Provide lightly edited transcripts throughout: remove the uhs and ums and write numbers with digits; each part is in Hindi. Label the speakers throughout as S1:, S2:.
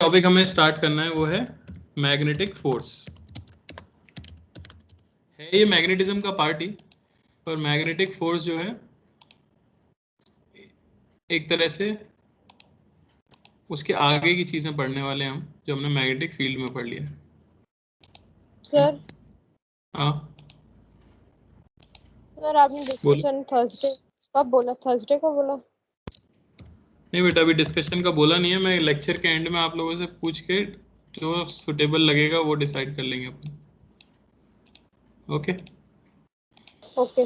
S1: टॉपिक हमें स्टार्ट करना है वो है मैग्नेटिक फोर्स। है ये मैग्नेटिज्म का पार्ट ही, पर मैग्नेटिक फोर्स जो है एक तरह से उसके आगे की चीजें पढ़ने वाले हैं हम, जो हमने मैग्नेटिक फील्ड में पढ़ लिया है ना?
S2: सर
S1: हाँ
S2: सर आपने
S1: बोलो।
S2: डिस्कशन थर्सडे कब बोला? थर्सडे को बोला?
S1: नहीं बेटा, अभी डिस्कशन का बोला नहीं है, मैं लेक्चर के एंड में आप लोगों से पूछ के जो सुटेबल लगेगा वो डिसाइड कर लेंगे अपन। ओके
S2: ओके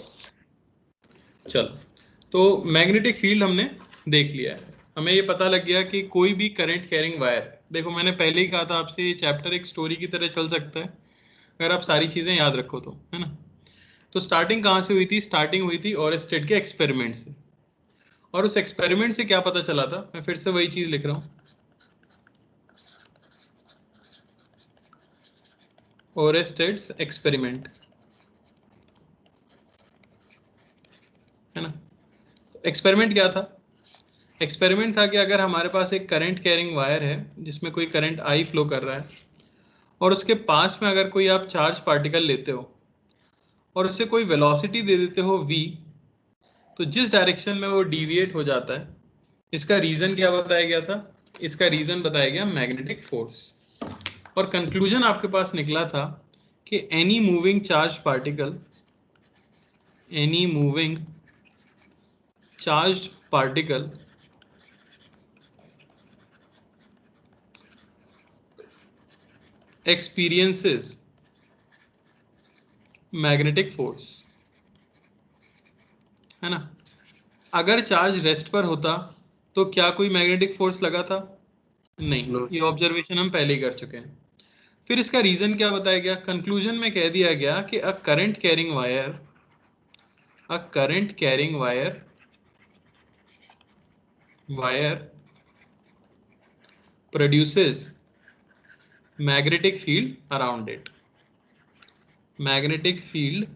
S1: चलो, तो मैग्नेटिक फील्ड हमने देख लिया है। हमें ये पता लग गया कि कोई भी करंट कैरिंग वायर, देखो मैंने पहले ही कहा था आपसे, ये चैप्टर एक स्टोरी की तरह चल सकता है अगर आप सारी चीजें याद रखो तो, है ना? तो स्टार्टिंग कहाँ से हुई थी? स्टार्टिंग हुई थी ओरेस्टेड के एक्सपेरिमेंट से। और उस एक्सपेरिमेंट से क्या पता चला था? मैं फिर से वही चीज लिख रहा हूँ, ओरेस्टेड्स एक्सपेरिमेंट, है ना? एक्सपेरिमेंट क्या था? एक्सपेरिमेंट था कि अगर हमारे पास एक करंट कैरिंग वायर है जिसमें कोई करंट आई फ्लो कर रहा है, और उसके पास में अगर कोई आप चार्ज पार्टिकल लेते हो और उससे कोई वेलोसिटी दे देते हो v, तो जिस डायरेक्शन में वो डिविएट हो जाता है, इसका रीजन क्या बताया गया था? इसका रीजन बताया गया मैग्नेटिक फोर्स। और कंक्लूजन आपके पास निकला था कि any moving charge particle, any moving charge particle experiences magnetic force, है ना? अगर चार्ज रेस्ट पर होता तो क्या कोई मैग्नेटिक फोर्स लगा था? नहीं, ये ऑब्जर्वेशन हम पहले ही कर चुके हैं। फिर इसका रीजन क्या बताया गया? कंक्लूजन में कह दिया गया कि a current carrying wire, a current carrying wire produces magnetic field around it, magnetic field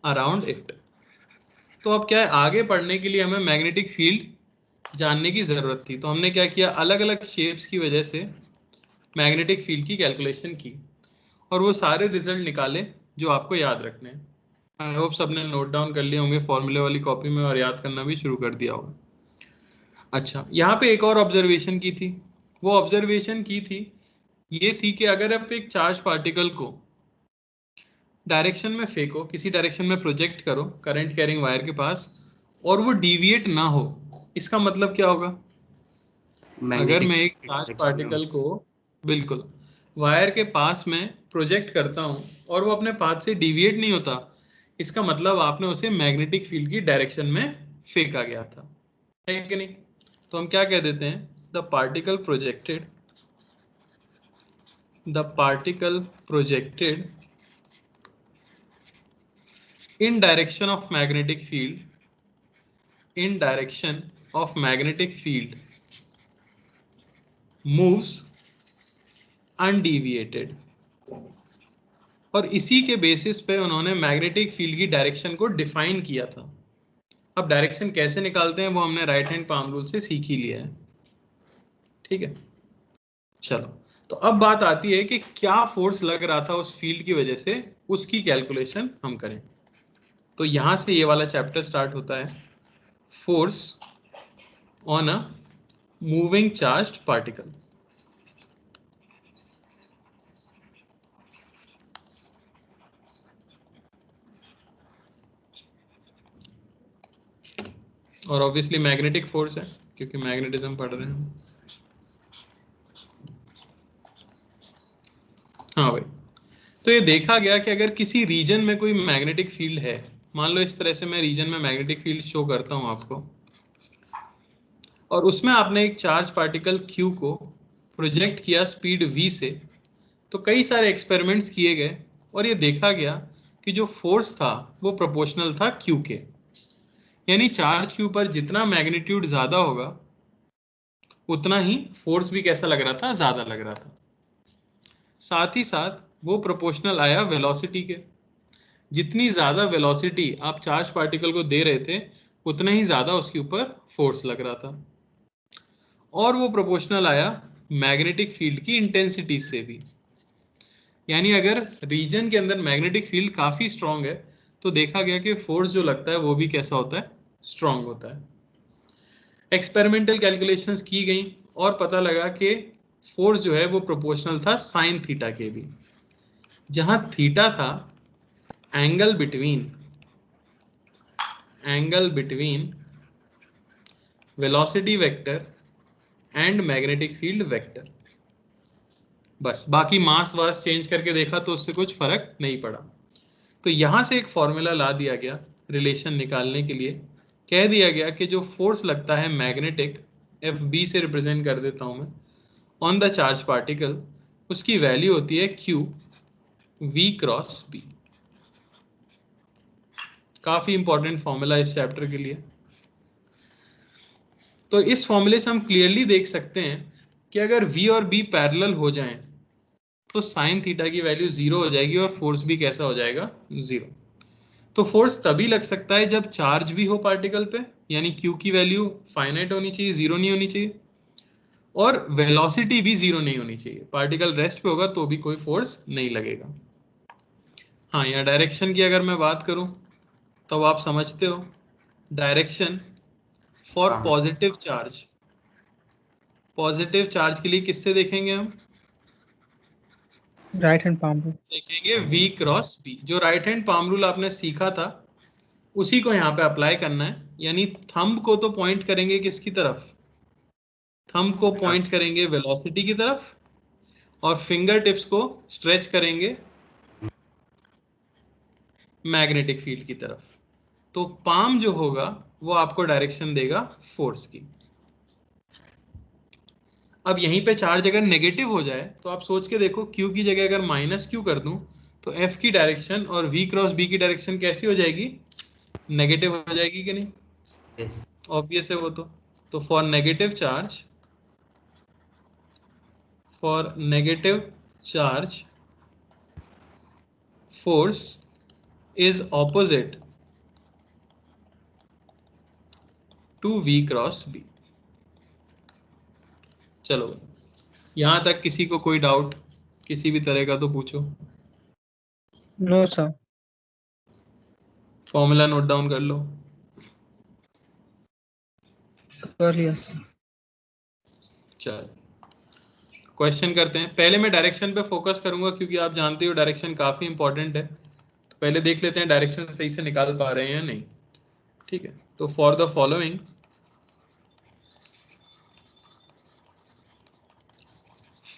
S1: around it। तो अब क्या है, आगे पढ़ने के लिए हमें मैग्नेटिक फील्ड जानने की जरूरत थी, तो हमने क्या किया, अलग अलग शेप्स की वजह से मैग्नेटिक फील्ड की कैलकुलेशन की और वो सारे रिजल्ट निकाले जो आपको याद रखने हैं। आई होप सबने नोट डाउन कर लिए होंगे फॉर्मूले वाली कॉपी में और याद करना भी शुरू कर दिया होगा। अच्छा, यहाँ पे एक और ऑब्जर्वेशन की थी। वो ऑब्जर्वेशन की थी, ये थी कि अगर आप एक चार्ज पार्टिकल को डायरेक्शन में फेंको, किसी डायरेक्शन में प्रोजेक्ट करो करंट कैरिंग वायर के पास, और वो डिविएट ना हो, इसका मतलब क्या होगा? अगर मैं एक चार्ज पार्टिकल को बिल्कुल वायर के पास में प्रोजेक्ट करता हूं और वो अपने पाथ से डिविएट नहीं होता, इसका मतलब आपने उसे मैग्नेटिक फील्ड की डायरेक्शन में फेंका गया था, है कि नहीं? तो हम क्या कह देते हैं, the particle projected, the particle projected in direction of magnetic field, in direction of magnetic field moves undeviated। और इसी के बेसिस पे उन्होंने मैग्नेटिक फील्ड की डायरेक्शन को डिफाइन किया था। अब डायरेक्शन कैसे निकालते हैं वो हमने राइट हैंड पाम रूल से सीख ही लिया है, ठीक है? चलो, तो अब बात आती है कि क्या फोर्स लग रहा था उस फील्ड की वजह से, उसकी कैलकुलेशन हम करें। तो यहां से ये वाला चैप्टर स्टार्ट होता है, force on a moving charged particle. और ऑब्वियसली मैग्नेटिक फोर्स है क्योंकि मैग्नेटिज्म पढ़ रहे हैं हम। हाँ भाई, तो ये देखा गया कि अगर किसी रीजन में कोई मैग्नेटिक फील्ड है, मान लो इस तरह से मैं रीजन में मैग्नेटिक फील्ड शो करता हूं आपको, और उसमें आपने एक चार्ज पार्टिकल Q को प्रोजेक्ट किया स्पीड v से, तो कई सारे एक्सपेरिमेंट्स किए गए और ये देखा गया कि जो फोर्स था वो प्रोपोर्शनल था Q के। यानी चार्ज Q पर जितना मैग्नीट्यूड ज्यादा होगा उतना ही फोर्स भी कैसा लग रहा था? ज्यादा लग रहा था। साथ ही साथ वो प्रोपोर्शनल आया वेलोसिटी के, जितनी ज्यादा वेलोसिटी आप चार्ज पार्टिकल को दे रहे थे उतना ही ज्यादा उसके ऊपर फोर्स लग रहा था। और वो प्रोपोर्शनल आया मैग्नेटिक फील्ड की इंटेंसिटी से भी। यानी अगर रीजन के अंदर मैग्नेटिक फील्ड काफी स्ट्रांग है तो देखा गया कि फोर्स जो लगता है वो भी कैसा होता है, स्ट्रांग होता है। एक्सपेरिमेंटल कैलकुलेशंस की गई और पता लगा कि फोर्स जो है वो प्रोपोर्शनल था साइन थीटा के भी, जहां थीटा था angle between velocity vector and magnetic field vector. बस, बाकी मास वास चेंज करके देखा तो उससे कुछ फर्क नहीं पड़ा। तो यहां से एक फॉर्मूला ला दिया गया रिलेशन निकालने के लिए। कह दिया गया कि जो फोर्स लगता है मैग्नेटिक, एफ बी से रिप्रेजेंट कर देता हूं मैं, ऑन द चार्ज पार्टिकल, उसकी वैल्यू होती है क्यू वी क्रॉस बी। काफी इंपॉर्टेंट फॉर्मूला इस चैप्टर के लिए। तो इस फॉर्मूले से हम क्लियरली देख सकते हैं कि अगर v और b पैरेलल हो जाएं तो साइन थीटा की वैल्यू जीरो हो जाएगी और फोर्स भी कैसा हो जाएगा, जीरो। तो फोर्स तभी लग सकता है जब चार्ज भी हो पार्टिकल पे, यानी q की वैल्यू फाइनाइट होनी चाहिए, जीरो नहीं होनी चाहिए, और वेलोसिटी भी जीरो नहीं होनी चाहिए। पार्टिकल रेस्ट पे होगा तो भी कोई फोर्स नहीं लगेगा। हाँ, या डायरेक्शन की अगर मैं बात करूं तो आप समझते हो, डायरेक्शन फॉर पॉजिटिव चार्ज के लिए किससे देखेंगे हम,
S3: राइट हैंड पाम रूल।
S1: देखेंगे v क्रॉस b। जो राइट हैंड पाम रूल आपने सीखा था उसी को यहाँ पे अप्लाई करना है। यानी थंब को तो पॉइंट करेंगे किसकी तरफ, थंब को पॉइंट करेंगे वेलोसिटी की तरफ, और फिंगर टिप्स को स्ट्रेच करेंगे मैग्नेटिक फील्ड की तरफ। तो पाम जो होगा वो आपको डायरेक्शन देगा फोर्स की। अब यहीं पे चार्ज अगर नेगेटिव हो जाए तो आप सोच के देखो, Q की जगह अगर माइनस क्यू कर दूं तो F की डायरेक्शन और V क्रॉस B की डायरेक्शन कैसी हो जाएगी, नेगेटिव हो जाएगी कि नहीं, ऑब्वियस है वो तो for negative charge force is opposite to V cross B। चलो, यहां तक किसी को कोई डाउट किसी भी तरह का तो पूछो।
S3: No sir.
S1: Formula note down कर लो।
S3: कर लिया सर।
S1: चलो क्वेश्चन करते हैं। पहले मैं डायरेक्शन पे फोकस करूंगा क्योंकि आप जानते हो डायरेक्शन काफी इंपॉर्टेंट है। तो पहले देख लेते हैं डायरेक्शन सही से निकाल पा रहे हैं या नहीं। ठीक है, तो for the following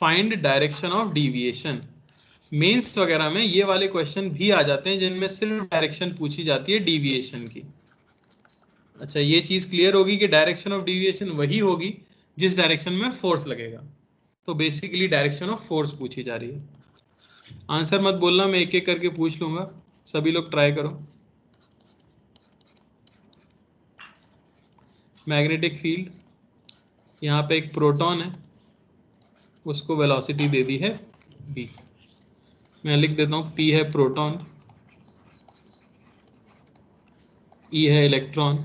S1: find direction of deviation. Mains वगैरह में ये वाले क्वेश्चन भी आ जाते हैं जिनमें सिर्फ डायरेक्शन पूछी जाती है डिविएशन की। अच्छा, ये चीज क्लियर होगी कि डायरेक्शन ऑफ डिविएशन वही होगी जिस डायरेक्शन में फोर्स लगेगा। तो बेसिकली डायरेक्शन ऑफ फोर्स पूछी जा रही है। आंसर मत बोलना, मैं एक एक करके पूछ लूंगा, सभी लोग ट्राई करो। मैग्नेटिक फील्ड, यहाँ पे एक प्रोटॉन है, उसको वेलोसिटी दे दी है v। मैं लिख देता हूँ, p है प्रोटॉन, e है इलेक्ट्रॉन,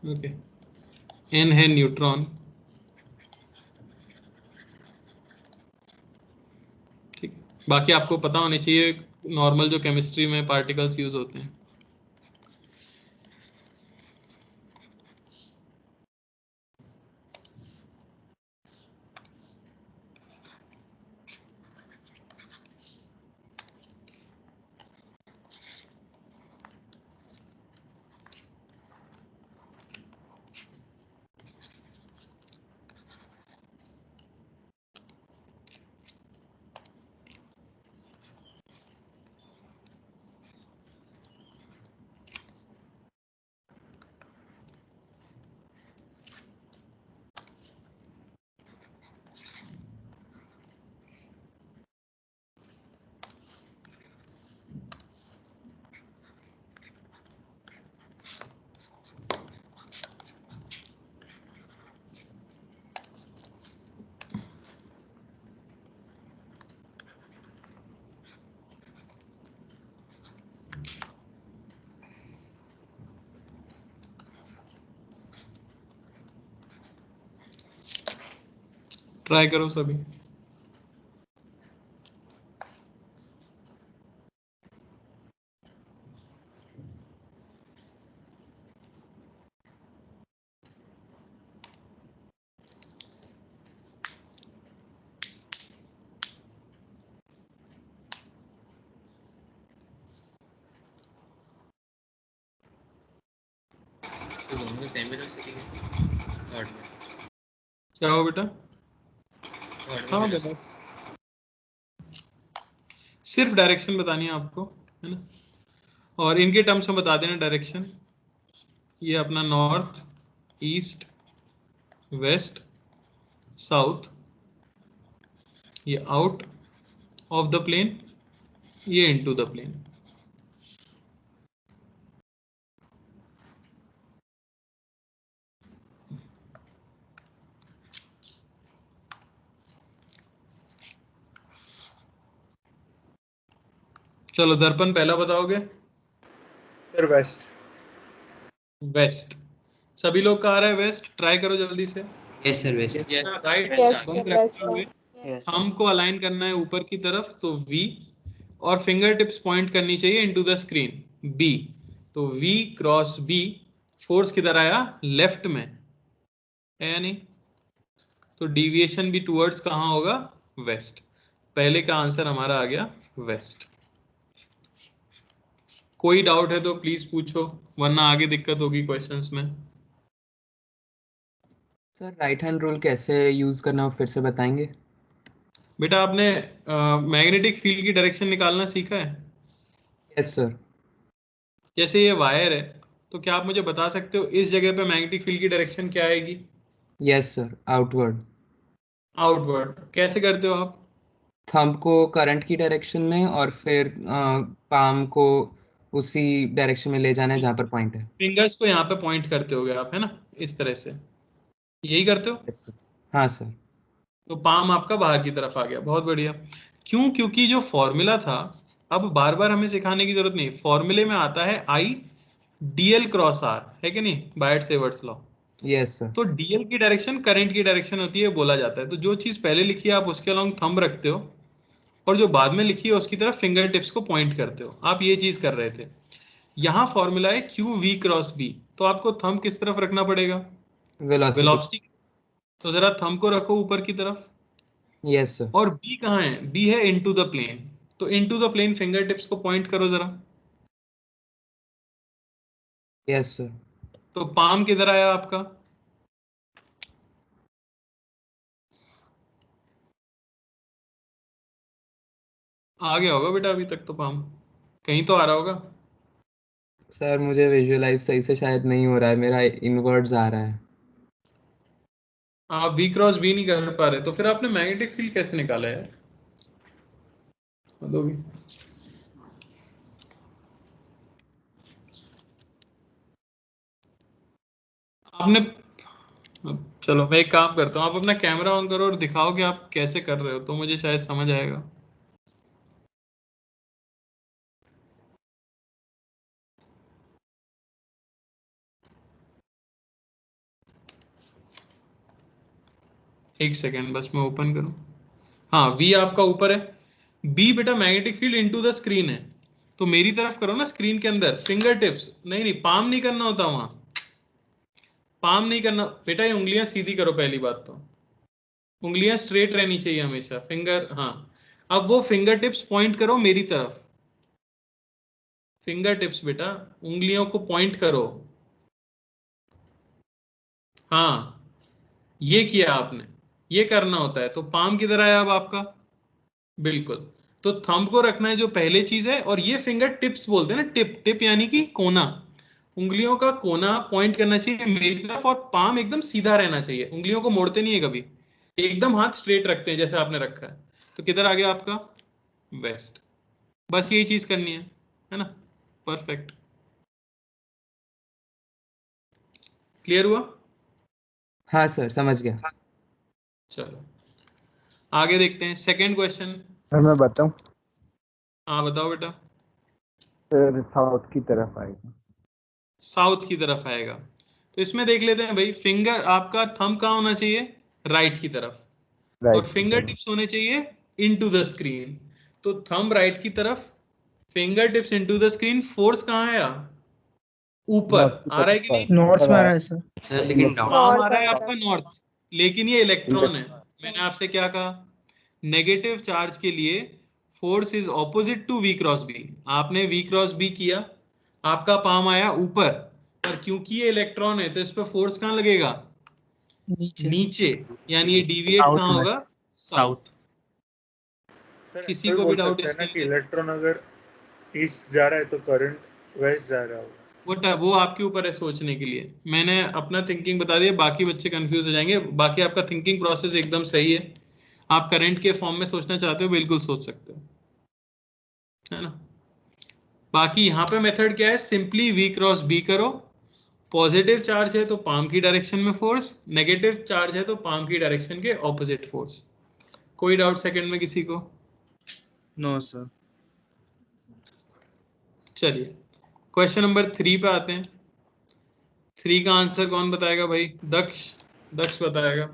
S1: ओके, n है न्यूट्रॉन। ठीक, बाकी आपको पता होनी चाहिए नॉर्मल जो केमिस्ट्री में पार्टिकल्स यूज होते हैं। ट्राई करो सभी।
S4: दोनों सेम यूनिवर्सिटी के थर्ड में
S1: क्या हो बेटा?
S4: थर्ड
S1: हाँ
S4: में
S1: बेटा, सिर्फ डायरेक्शन बतानी है आपको, है ना? और इनके टर्म्स में बता देना डायरेक्शन। ये अपना नॉर्थ, ईस्ट, वेस्ट, साउथ, ये आउट ऑफ द प्लेन, ये इनटू द प्लेन। चलो दर्पण पहला बताओगे।
S5: Sir west.
S1: वेस्ट। सभी लोग का आ रहा है वेस्ट? ट्राई करो जल्दी से।
S4: Yes sir west
S1: right
S2: Yes,
S1: बंद
S2: sir,
S1: रखते
S2: yes,
S1: हुए
S3: Yes.
S1: थंब को अलाइन करना है ऊपर की तरफ, तो V, और फिंगर टिप्स पॉइंट करनी चाहिए इनटू द स्क्रीन, B। तो V क्रॉस B, फोर्स किधर आया? लेफ्ट में है या नहीं? तो डिविएशन भी टुवर्ड्स कहाँ होगा? वेस्ट। पहले का आंसर हमारा आ गया वेस्ट। कोई डाउट है तो प्लीज पूछो, वरना आगे दिक्कत होगी क्वेश्चंस में।
S6: सर राइट हैंड रूल कैसे यूज करना हो फिर से बताएंगे?
S1: बेटा आपने मैग्नेटिक फील्ड की डायरेक्शन निकालना सीखा है?
S6: Yes sir.
S1: जैसे ये वायर है, तो क्या आप मुझे बता सकते हो इस जगह पे मैग्नेटिक फील्ड की डायरेक्शन क्या आएगी?
S6: Yes sir, outward.
S1: आउटवर्ड। कैसे करते हो आप?
S6: थंब को करंट की डायरेक्शन में और फिर पाम को उसी डायरेक्शन में ले जाना है जहाँ पर पॉइंट है।
S1: फिंगर्स को यहाँ पे पॉइंट करते होगे आप, है ना? इस तरह से यही करते हो?
S6: Yes sir. हाँ सर।
S1: तो पाम आपका बाहर की तरफ आ गया, बहुत बढ़िया। क्यों? क्योंकि जो फॉर्मूला था, अब बार बार हमें सिखाने की जरूरत नहीं, फॉर्मूले में आता है आई डीएल क्रॉस आर, है कि नहीं? बायट सेवर्ट्स लॉ।
S6: Yes sir.
S1: तो डीएल की डायरेक्शन करंट की डायरेक्शन होती है बोला जाता है। तो जो चीज पहले लिखी है आप उसके अलॉन्ग थंब रखते हो, और जो बाद में लिखी है उसकी तरफ फिंगर टिप्स को पॉइंट करते हो। आप ये चीज कर रहे थे। यहाँ फॉर्मूला है क्यू वी क्रॉस बी, तो आपको थंब किस तरफ रखना पड़ेगा?
S6: वेलोसिटी।
S1: वेलोसिटी। तो जरा थंब को रखो ऊपर की तरफ।
S6: Yes sir.
S1: और बी कहाँ है? बी है इनटू द प्लेन। तो into the plane finger tips को पॉइंट करो जरा।
S6: Yes sir.
S1: तो पाम किधर आया आपका? आ गया होगा बेटा अभी तक तो पाम, कहीं तो आ रहा होगा।
S6: सर मुझे विजुअलाइज सही से शायद नहीं हो रहा है, मेरा इनवर्ड्स आ रहा है।
S1: आप बी क्रॉस बी नहीं कर पा रहे, तो फिर आपने मैग्नेटिक फील्ड कैसे निकाला है? दो भी। आपने, चलो मैं एक काम करता हूँ, आप अपना कैमरा ऑन करो और दिखाओ कि आप कैसे कर रहे हो, तो मुझे शायद समझ आएगा। एक सेकेंड बस मैं ओपन करूं। हाँ, वी आपका ऊपर है, बी बेटा magnetic field into the screen है। तो मेरी तरफ करो ना, स्क्रीन के अंदर फिंगर टिप्स, नहीं पाम नहीं करना होता वहां, पाम नहीं करना बेटा। ये उंगलियां सीधी करो, पहली बात तो उंगलियां स्ट्रेट रहनी चाहिए हमेशा, फिंगर, हाँ। अब वो फिंगर टिप्स पॉइंट करो मेरी तरफ, फिंगर टिप्स बेटा उंगलियों को पॉइंट करो। हाँ, ये किया आपने, ये करना होता है। तो पाम किधर आया अब आपका? बिल्कुल। तो थंब को रखना है जो पहले चीज है, और ये फिंगर टिप्स बोलते हैं ना, टिप टिप यानी कि कोना, उंगलियों का कोना पॉइंट करना चाहिए मेरी तरफ, और पाम एकदम सीधा रहना चाहिए, उंगलियों को मोड़ते नहीं है कभी, एकदम हाथ स्ट्रेट रखते हैं जैसे आपने रखा है। तो किधर आ गया आपका? वेस्ट। बस यही चीज करनी है ना? परफेक्ट। क्लियर हुआ?
S6: हाँ सर, समझ गया।
S1: चलो आगे देखते हैं, सेकंड क्वेश्चन।
S5: सर मैं बताऊं?
S1: हाँ बताओ बेटा।
S5: सर साउथ की तरफ आएगा।
S1: साउथ की तरफ आएगा, तो इसमें देख लेते हैं भाई, फिंगर आपका थंब कहाँ होना चाहिए? राइट की तरफ। और फिंगर टिप्स होने चाहिए इनटू द स्क्रीन। तो थंब राइट की तरफ, finger tips into the screen, force कहाँ आया? ऊपर आ रहा है कि नहीं?
S3: नॉर्थ में आ रहा है सर।
S4: सर लेकिन डाउन
S1: पाम आ
S2: नॉर्थ
S1: रहा है
S2: आ रहा
S1: आपका
S2: है।
S1: नॉर्थ, लेकिन ये इलेक्ट्रॉन है। मैंने आपसे क्या कहा? नेगेटिव चार्ज के लिए force is opposite to V cross B. आपने वी क्रॉस बी किया, आपका पाम आया ऊपर, पर क्योंकि ये इलेक्ट्रॉन है तो इस पर फोर्स कहाँ लगेगा?
S3: नीचे।
S1: नीचे। यानी ये डिविएट
S5: साउथ
S1: कहाँ
S5: में।
S1: होगा? साउथ।
S5: सर
S1: किसी
S5: ऐसा भी
S1: को भी
S5: बोल
S1: डाउट
S5: सकते हैं
S1: इसके
S5: ना कि
S1: अंदर?
S5: इलेक्ट्रॉन अगर ईस्ट जा रहा है तो करंट वेस्ट जा रहा होगा।
S1: वो आपके ऊपर है सोचने के लिए। मैंने अपना थिंकिंग बता दिया, बाकी बच्चे कंफ्यूज हो जाएंगे। बाकी आपका थिंकिंग प्रोसेस एकदम सही है। आप करंट के फॉर्म में सोचना चाहते हो, बिल्कुल सोच सकते हो, है ना। बाकी यहाँ पे मेथड क्या है? सिंपली वी क्रॉस बी करो। पॉजिटिव चार्ज है तो पाम की डायरेक्शन में फोर्स, नेगेटिव चार्ज है तो पाम की डायरेक्शन के ऑपोजिट फोर्स। कोई डाउट सेकंड में किसी को?
S5: No sir.
S1: चलिए क्वेश्चन नंबर 3 पे आते हैं। 3 का आंसर कौन बताएगा भाई? दक्ष, दक्ष बताएगा।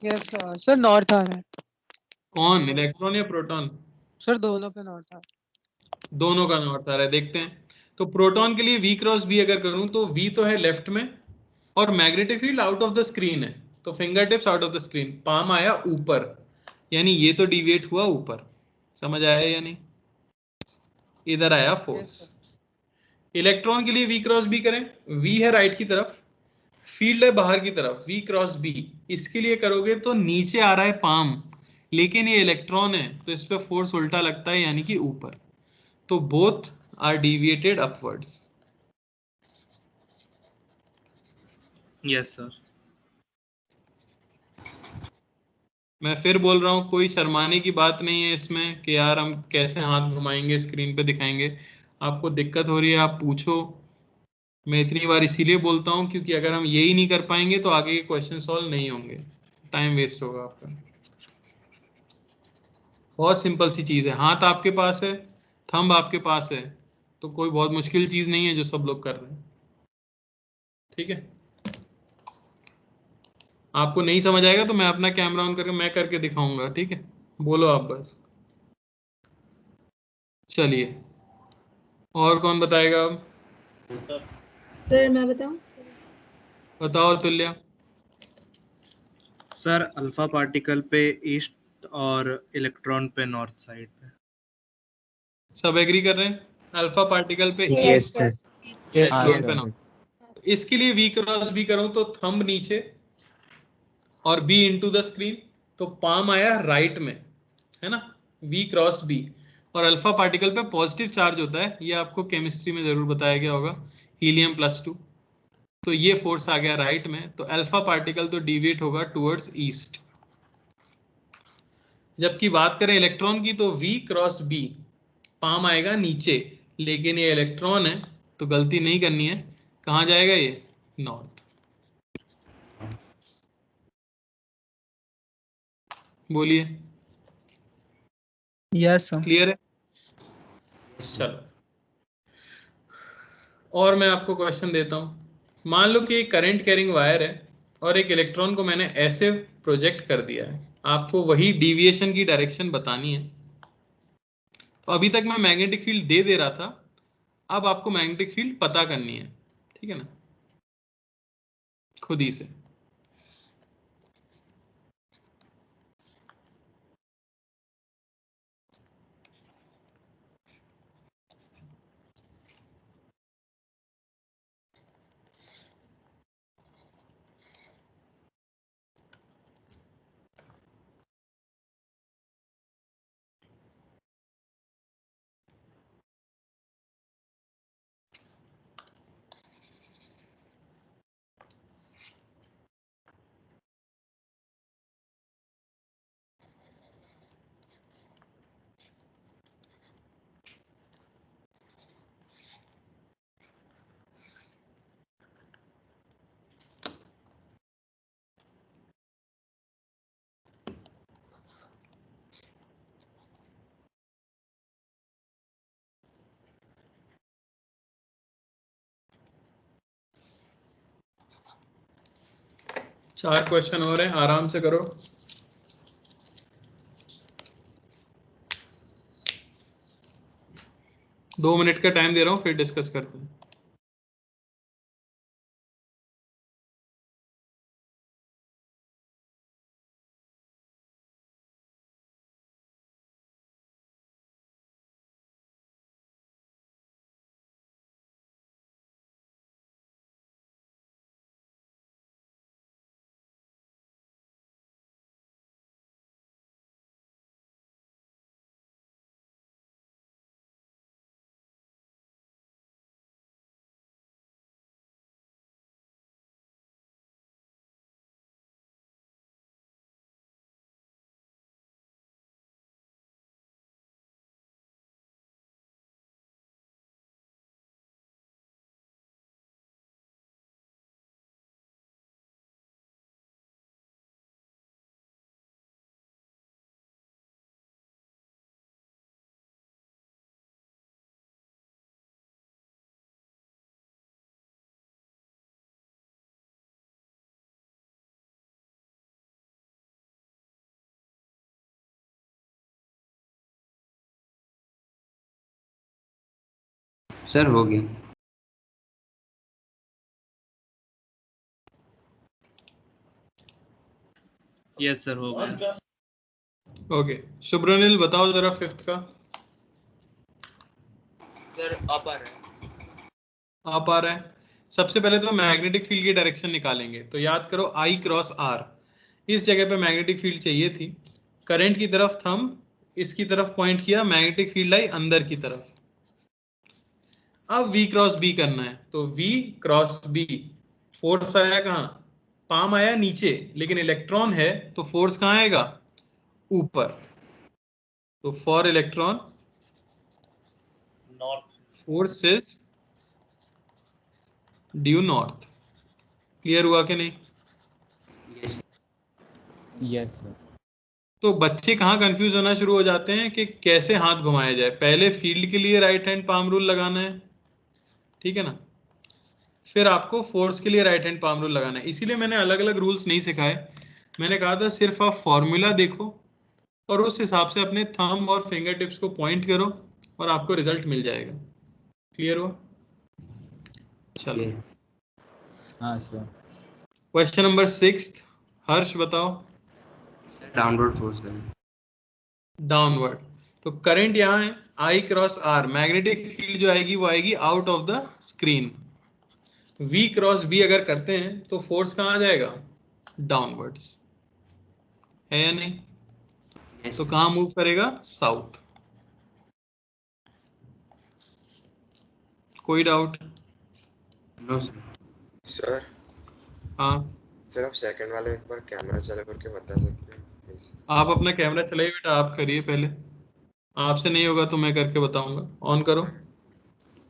S7: यस सर, नॉर्थ आ रहा है
S1: कौन, इलेक्ट्रॉन या प्रोटॉन?
S7: सर, दोनों पे नॉर्थ आ रहा
S1: दोनों का नॉर्थ आ रहा है, देखते हैं। तो प्रोटॉन के लिए वी क्रॉस बी अगर करूं तो वी तो है लेफ्ट में, और magnetic field out of the screen है, तो finger tips out of the screen, palm आया ऊपर, यानी ये तो डिविएट हुआ ऊपर। समझ आया या नहीं? इधर आया
S7: है। Yes
S1: force.
S7: सर।
S1: इलेक्ट्रॉन के लिए वी क्रॉस बी करें, वी है राइट की तरफ, फील्ड है बाहर की तरफ, वी क्रॉस बी। इसके लिए करोगे तो नीचे आ रहा है पाम, लेकिन ये इलेक्ट्रॉन है तो इस पे फोर्स उल्टा लगता है, यानी कि ऊपर। तो both are deviated upwards.
S5: Yes sir.
S1: मैं फिर बोल रहा हूँ, कोई शर्माने की बात नहीं है इसमें कि यार हम कैसे हाथ घुमाएंगे, स्क्रीन पे दिखाएंगे। आपको दिक्कत हो रही है आप पूछो। मैं इतनी बार इसीलिए बोलता हूँ क्योंकि अगर हम यही नहीं कर पाएंगे तो आगे के क्वेश्चन सॉल्व नहीं होंगे, टाइम वेस्ट होगा आपका। बहुत सिंपल सी चीज़ है, हाथ आपके पास है, थंब आपके पास है, तो कोई बहुत मुश्किल चीज़ नहीं है जो सब लोग कर रहे हैं। ठीक है, आपको नहीं समझ आएगा तो मैं अपना कैमरा ऑन करके मैं करके दिखाऊंगा, ठीक है? बोलो आप बस। चलिए, और कौन बताएगा अब?
S8: सर मैं बताऊं?
S1: बताओ तुल्य।
S5: सर अल्फा पार्टिकल पे ईस्ट और इलेक्ट्रॉन पे नॉर्थ साइड पे।
S1: सब एग्री कर रहे हैं? अल्फा पार्टिकल पे
S2: यस
S1: ईस्ट,
S2: सर।
S1: इलेक्ट्रॉन पे नॉर्थ। इसके लिए वी क्रॉस बी करूं तो थंब नीचे और बी इनटू द स्क्रीन, तो पाम आया राइट में, है ना, वी क्रॉस बी। और अल्फा पार्टिकल पे पॉजिटिव चार्ज होता है, ये आपको केमिस्ट्री में जरूर बताया गया होगा, हीलियम+2। तो ये फोर्स आ गया राइट में, तो अल्फा पार्टिकल तो डिविएट होगा टुवर्ड्स ईस्ट। जबकि बात करें इलेक्ट्रॉन की तो वी क्रॉस बी, पाम आएगा नीचे, लेकिन ये इलेक्ट्रॉन है तो गलती नहीं करनी है, कहाँ जाएगा ये? नॉर्थ। बोलिए,
S3: यस सर।
S1: क्लियर है? चलो, और मैं आपको क्वेश्चन देता हूं। मान लो कि एक करंट कैरिंग वायर है और एक इलेक्ट्रॉन को मैंने ऐसे प्रोजेक्ट कर दिया है, आपको वही डिविएशन की डायरेक्शन बतानी है। तो अभी तक मैं मैग्नेटिक फील्ड दे दे रहा था, अब आपको मैग्नेटिक फील्ड पता करनी है, ठीक है ना, खुद ही से। 4 क्वेश्चन हो रहे हैं, आराम से करो। दो मिनट का टाइम दे रहा हूँ, फिर डिस्कस करते हैं।
S4: सर हो गया।
S5: यस सर, हो गया।
S1: ओके, शुभ्रनील बताओ जरा 5th का।
S4: सर अप आ रहा है।
S1: आप आ रहा है। सबसे पहले तो मैग्नेटिक फील्ड की डायरेक्शन निकालेंगे, तो याद करो I क्रॉस R, इस जगह पे मैग्नेटिक फील्ड चाहिए थी। करंट की तरफ थंब इसकी तरफ पॉइंट किया, मैग्नेटिक फील्ड आई अंदर की तरफ। अब V क्रॉस B करना है, तो V क्रॉस B, फोर्स आया कहाँ, पाम आया नीचे, लेकिन इलेक्ट्रॉन है तो फोर्स कहाँ आएगा, ऊपर। तो for electron force is due north. Clear हुआ कि नहीं?
S4: Yes
S6: yes sir.
S1: तो बच्चे कहाँ कंफ्यूज होना शुरू हो जाते हैं कि कैसे हाथ घुमाया जाए। पहले फील्ड के लिए राइट हैंड पाम रूल लगाना है, ठीक है ना, फिर आपको फोर्स के लिए राइट हैंड पाम रूल लगाना है। इसीलिए मैंने अलग अलग रूल्स नहीं सिखाए, मैंने कहा था सिर्फ आप फॉर्मूला देखो और उस हिसाब से अपने थंब और फिंगर टिप्स को पॉइंट करो और आपको रिजल्ट मिल जाएगा। क्लियर हुआ? चलो
S6: हाँ सर।
S1: क्वेश्चन नंबर 6, हर्ष बताओ।
S4: सर डाउनवर्ड फोर्स है।
S1: डाउनवर्ड, तो करंट यहाँ है I cross R, magnetic field जो आएगी वो आएगी out of the screen. V cross B अगर करते हैं तो फोर्स कहाँ आ जाएगा, डाउनवर्ड्स, है या नहीं?
S4: यस
S1: तो कहाँ मूव करेगा, साउथ। कोई डाउट?
S4: No sir.
S9: सर
S1: हाँ,
S9: सर आप सेकंड वाले एक बार कैमरा चला करके बता सकते हैं प्लीज?
S1: आप अपना कैमरा चलाइए बेटा, आप करिए पहले, आपसे नहीं होगा तो मैं करके बताऊंगा। ऑन करो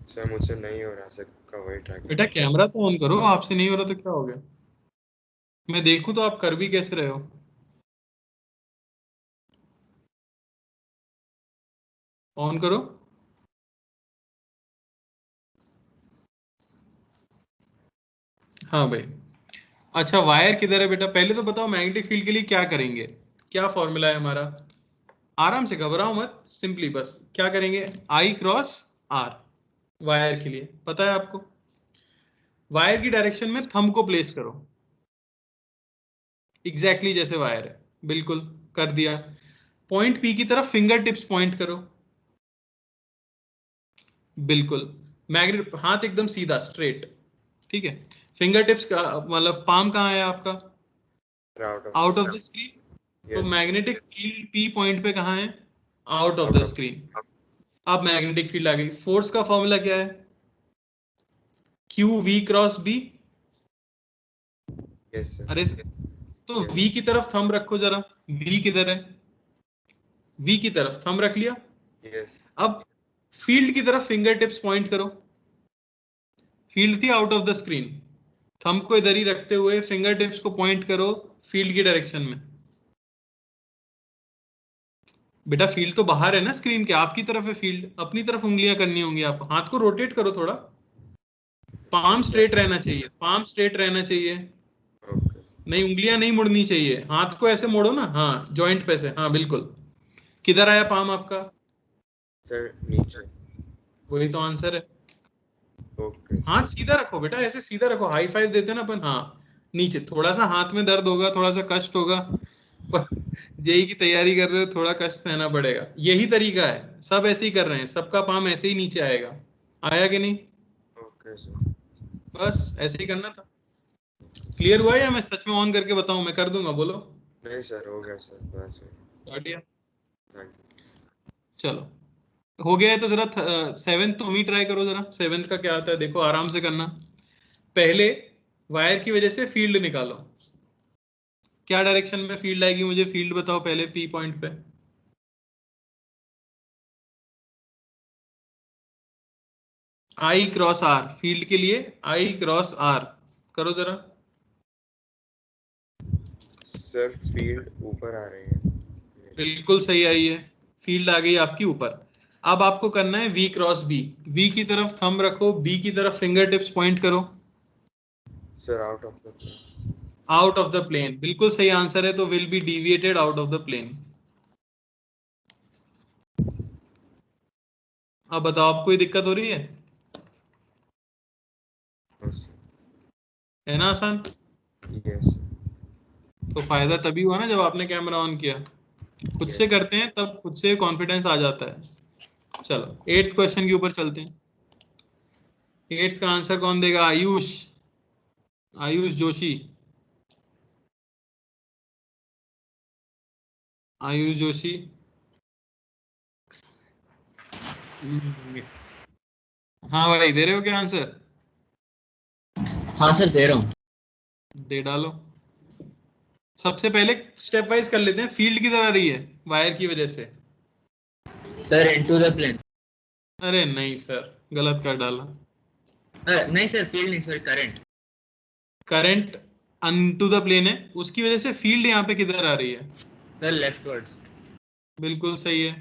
S9: सर मुझसे नहीं हो रहा सर, का वही ट्राई
S1: बेटा, कैमरा तो ऑन करो। आपसे नहीं हो रहा तो क्या हो गया, मैं देखूं तो आप कर भी कैसे रहे हो। ऑन करो। हाँ भाई, अच्छा वायर किधर है बेटा, पहले तो बताओ मैग्नेटिक फील्ड के लिए क्या करेंगे, क्या फॉर्मूला है हमारा। आराम से, घबराओ मत, सिंपली बस क्या करेंगे, I क्रॉस R वायर के लिए पता है आपको। वायर की डायरेक्शन में थंब को प्लेस करो, एग्जैक्टली जैसे वायर है, बिल्कुल कर दिया। पॉइंट P की तरफ फिंगर टिप्स पॉइंट करो, बिल्कुल मैग्नेट, हाथ एकदम सीधा स्ट्रेट, ठीक है। फिंगर टिप्स का मतलब पाम कहाँ है आपका, आउट ऑफ द स्क्रीन। तो मैग्नेटिक फील्ड P पॉइंट पे कहाँ है, आउट ऑफ द स्क्रीन। अब मैग्नेटिक फील्ड आ गई। फोर्स का फॉर्मूला क्या है, QV cross B।
S9: Yes sir.
S1: अरे तो V की तरफ थंब रखो जरा, V किधर है, V की तरफ थंब रख लिया।
S9: यस
S1: अब फील्ड की तरफ फिंगर टिप्स पॉइंट करो, फील्ड थी out of the screen, thumb को इधर ही रखते हुए फिंगर टिप्स को पॉइंट करो फील्ड की डायरेक्शन में। बेटा फील्ड तो बाहर है ना स्क्रीन के, आपकी तरफ है फील्ड, अपनी तरफ उंगलियां करनी होंगी आपको। हाथ को रोटेट करो थोड़ा, पाम स्ट्रेट रहना चाहिए, पाम स्ट्रेट रहना चाहिए।
S9: ओके
S1: नहीं, उंगलियां नहीं मुड़नी चाहिए, हाथ को ऐसे मोड़ो ना, हाँ जॉइंट पे से, हाँ बिल्कुल। किधर आया पाम आपका?
S9: सर नीचे।
S1: वही तो आंसर है।
S9: ओके
S1: हाथ सीधा रखो बेटा, ऐसे सीधा रखो, हाई फाइव देते हैं ना अपन, हाँ नीचे। थोड़ा सा हाथ में दर्द होगा, थोड़ा सा कष्ट होगा, पर जेई की तैयारी कर रहे हो, थोड़ा कष्ट सहना पड़ेगा। यही तरीका है, सब ऐसे ही कर रहे हैं, सबका पाम ऐसे ही नीचे आएगा। आया कि नहीं?
S9: Okay sir.
S1: बस ऐसे ही करना था। क्लियर हुआ या मैं सच में ऑन करके बताऊं? मैं कर दूंगा, बोलो।
S9: नहीं सर, हो गया सर, बस।
S1: बढ़िया,
S9: थैंक यू।
S1: चलो हो गया है तो जरा 7th तुम ही ट्राई करो, जरा 7th का क्या आता है देखो, आराम से करना। पहले वायर की वजह से फील्ड निकालो। क्या डायरेक्शन में फील्ड आएगी, मुझे फील्ड बताओ पहले पी पॉइंट पे। आई क्रॉस आर, फील्ड के लिए आई क्रॉस आर करो जरा।
S9: सर फील्ड ऊपर आ रही है।
S1: बिल्कुल सही आई है, फील्ड आ गई आपकी ऊपर। अब आपको करना है वी क्रॉस बी। वी की तरफ थंब रखो, बी की तरफ फिंगर टिप्स पॉइंट करो।
S9: Sir out of the plane.
S1: Out of the plane, बिल्कुल सही आंसर है, तो will be deviated out of the plane. अब बताओ, आपको कोई दिक्कत हो रही है? है ना आसान?
S9: यस।
S1: तो फायदा तभी हुआ ना जब आपने कैमरा ऑन किया। खुद से करते हैं तब खुद से कॉन्फिडेंस आ जाता है। चलो 8th क्वेश्चन के ऊपर चलते हैं। 8th का आंसर कौन देगा? आयुष, आयुष जोशी। आयुष जोशी। हाँ भाई, दे रहे हो क्या आंसर?
S10: हाँ सर दे रहा हूँ।
S1: दे डालो। सबसे पहले स्टेप वाइज कर लेते हैं। फील्ड किधर आ रही है वायर की वजह से?
S10: Sir into the plane.
S1: अरे नहीं सर, गलत कर डाला।
S10: नहीं सर फील्ड नहीं sir current.
S1: Current into the plane है, उसकी वजह से फील्ड यहाँ पे किधर आ रही है?
S10: Sir left words.
S1: बिल्कुल सही है।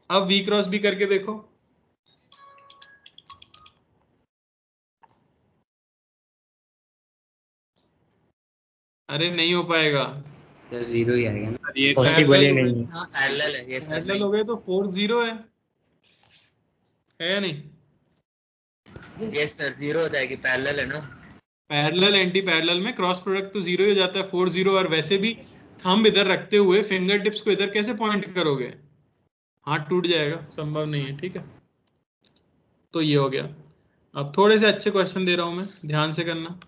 S1: अब वी क्रॉस भी करके देखो। अरे नहीं हो पाएगा
S4: सर जीरो ही आएगा ना।
S5: ये
S1: पॉसिबल ही नहीं
S5: है।
S10: हाँ पैरेलल है ये सर।
S1: पैरेलल हो गए तो 4-0 है या नहीं?
S10: यस सर जीरो हो जाएगी पैरेलल है ना।
S1: पैरेलल एंटी पैरेलल में क्रॉस प्रोडक्ट तो 0 ही हो जाता है, 4-0। और वैसे भी थंब इधर रखते हुए फिंगर टिप्स को इधर कैसे पॉइंट करोगे? हाथ टूट जाएगा, संभव नहीं है। ठीक है, तो ये हो गया। अब थोड़े से अच्छे क्वेश्चन दे रहा हूं मैं, ध्यान से करना।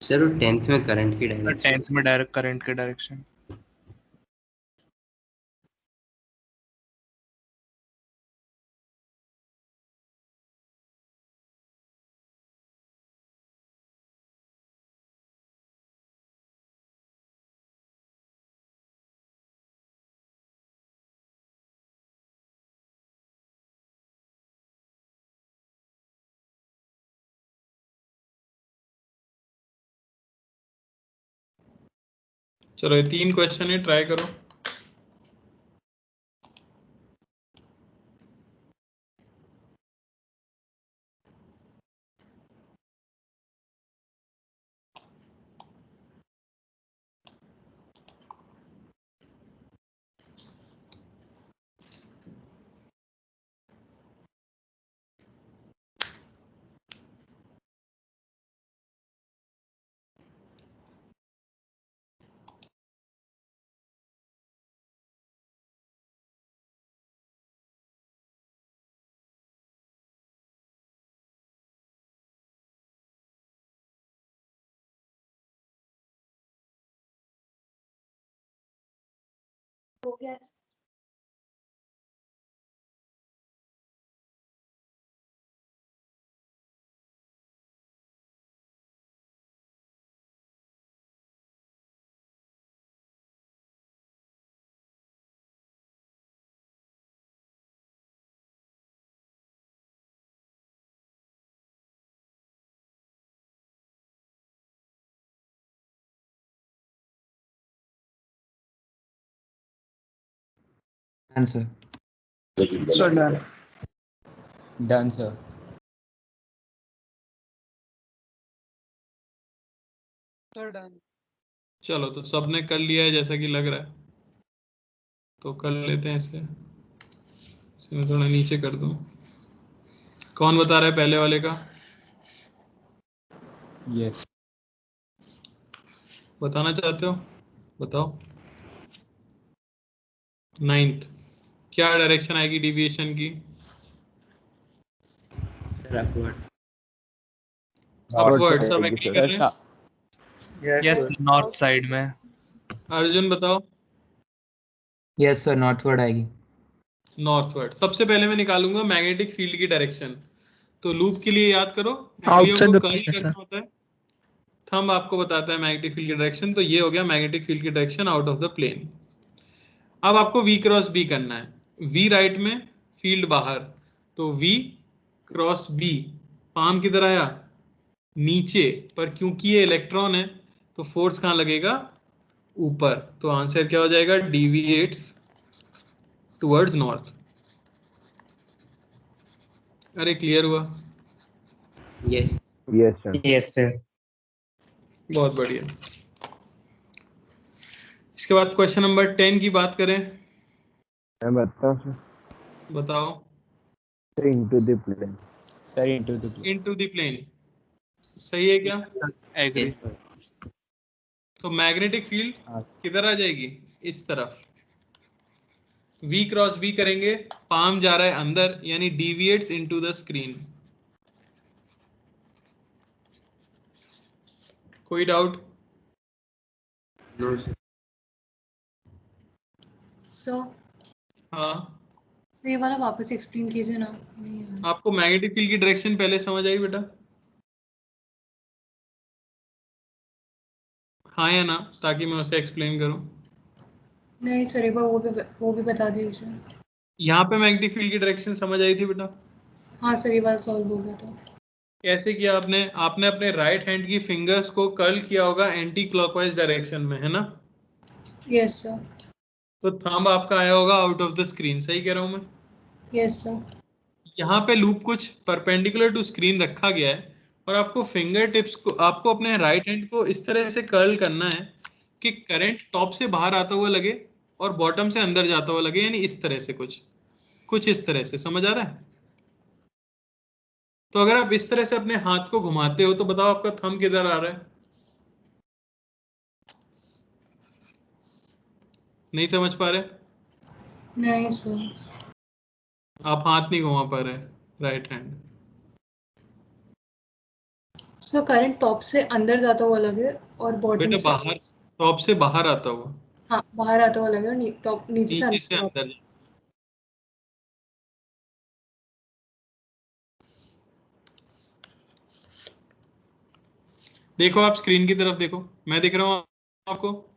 S4: सर वो 10th में करंट की डायरेक्शन।
S5: 10th में डायरेक्ट करंट के डायरेक्शन।
S1: चलो ये 3 क्वेश्चन है, ट्राई करो।
S8: हो गया।
S6: Done sir.
S3: Sir done.
S6: Done sir.
S7: Sir done.
S1: चलो तो सबने कर लिया है जैसा कि लग रहा है, तो कर लेते हैं इसे मैं थोड़ा नीचे कर दूं। कौन बता रहा है पहले वाले का?
S6: यस।
S1: बताना चाहते हो? बताओ। 9th क्या डायरेक्शन आएगी डेविएशन की?
S4: Sir upward.
S1: अपवर्ड। सब एग्री कर रहे हैं?
S5: यस नॉर्थ साइड में।
S1: अर्जुन बताओ।
S6: यस सर, नॉर्थवर्ड आएगी।
S1: नॉर्थवर्ड। सबसे पहले मैं निकालूंगा मैग्नेटिक फील्ड की डायरेक्शन। तो लूप के लिए याद करो,
S3: आउटसाइड
S1: को
S3: द
S1: कर्ल
S3: प्लेन
S1: करना
S3: सर।
S1: होता है। थंब आपको बताता है मैग्नेटिक फील्ड की डायरेक्शन, तो ये हो गया मैग्नेटिक फील्ड की direction out of the plane. अब आपको V क्रॉस B करना है। V राइट में, फील्ड बाहर, तो V क्रॉस B। पाम किधर आया? नीचे। पर क्योंकि ये इलेक्ट्रॉन है तो फोर्स कहां लगेगा? ऊपर। तो आंसर क्या हो जाएगा? डिविएट्स टुवर्ड्स नॉर्थ। अरे क्लियर हुआ?
S4: Yes.
S10: Yes sir.
S3: Yes sir.
S1: बहुत बढ़िया। इसके बाद क्वेश्चन नंबर 10 की बात करें।
S10: मैं बताऊं सर?
S1: बताओ।
S10: Sir into the plane.
S6: Sir into the plane.
S1: Into the plane सही है क्या?
S5: एग्री।
S4: Yes sir.
S1: तो मैग्नेटिक फील्ड किधर आ जाएगी? इस तरफ। V क्रॉस B करेंगे, पाम जा रहा है अंदर, यानी डिविएट्स इनटू द स्क्रीन। कोई डाउट?
S4: No sir.
S8: सर
S1: हाँ।
S8: सर ये वाला वापस एक्सप्लेन कीजिए ना। नहीं यार।
S1: आपको मैग्नेटिक फील्ड की डायरेक्शन पहले समझ आई बेटा? हाँ या ना, ताकि मैं उसे एक्सप्लेन करूं।
S8: नहीं सर, एक बार वो भी बता दीजिए।
S1: यहाँ पे मैग्नेटिक फील्ड की डायरेक्शन समझ आई थी बेटा?
S8: हाँ सर, ये बात सॉल्व हो गया था।
S1: कैसे किया आपने? आपने अपने राइट हैंड की फिंगर्स को कर्ल किया होगा एंटी क्लॉकवाइज डायरेक्शन में, है ना?
S8: Yes sir.
S1: तो थंब आपका आया होगा आउट ऑफ द स्क्रीन। सही कह रहा हूं मैं?
S8: Yes sir.
S1: यहाँ पे लूप कुछ परपेंडिकुलर टू स्क्रीन रखा गया है, और आपको फिंगर टिप्स को, आपको अपने राइट हैंड को इस तरह से कर्ल करना है कि करंट टॉप से बाहर आता हुआ लगे और बॉटम से अंदर जाता हुआ लगे, यानी इस तरह से कुछ इस तरह से। समझ आ रहा है? तो अगर आप इस तरह से अपने हाथ को घुमाते हो तो बताओ आपका थंब किधर आ रहा है? नहीं समझ पा रहे?
S8: नहीं सर।
S1: आप हाथ नहीं घुमा पा रहे, right hand.
S8: Sir current top से अंदर जाता हुआ लगे और बॉटम
S1: बेटा
S8: से।
S1: बाहर, टॉप से बाहर आता हुआ,
S8: हाँ, बाहर आता हुआ लगे और टॉप नीचे से
S1: नीचे से
S8: अंदर।
S1: अंदर। देखो आप स्क्रीन की तरफ देखो, मैं दिख रहा हूं आपको?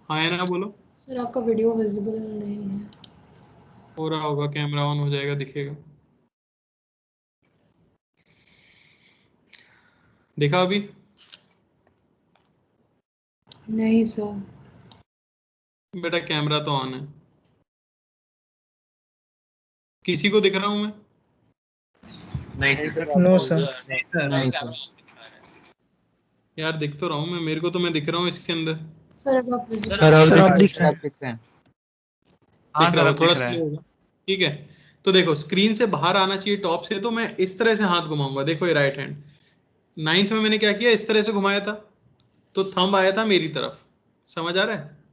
S1: हाँ या ना बोलो।
S8: सर आपका वीडियो विजिबल नहीं है।
S1: हो रहा होगा, कैमरा ऑन हो जाएगा, दिखेगा। देखा अभी?
S8: नहीं सर।
S1: बेटा कैमरा तो ऑन है। किसी को दिख रहा हूं मैं?
S10: नहीं सर।
S3: No sir.
S6: नहीं सर।
S1: यार दिख तो रहा हूं मैं, मेरे को तो मैं दिख रहा हूं इसके अंदर।
S8: सर अब आप visible-
S3: सर आप दिख रहे हैं।
S6: दिख रहे हैं।
S5: हाँ
S1: दिख
S5: सर
S1: रहा
S5: अब
S1: हो, थोड़ा
S5: दिख रहा
S1: स्लो
S5: है।
S1: होगा। ठीक है, तो देखो स्क्रीन से बाहर आना चाहिए टॉप से, तो मैं इस तरह से हाथ घुमाऊंगा। देखो ये राइट हैंड। 9th में मैंने क्या किया? इस तरह से घुमाया था, तो थंब आया था मेरी तरफ। समझ आ रहा है?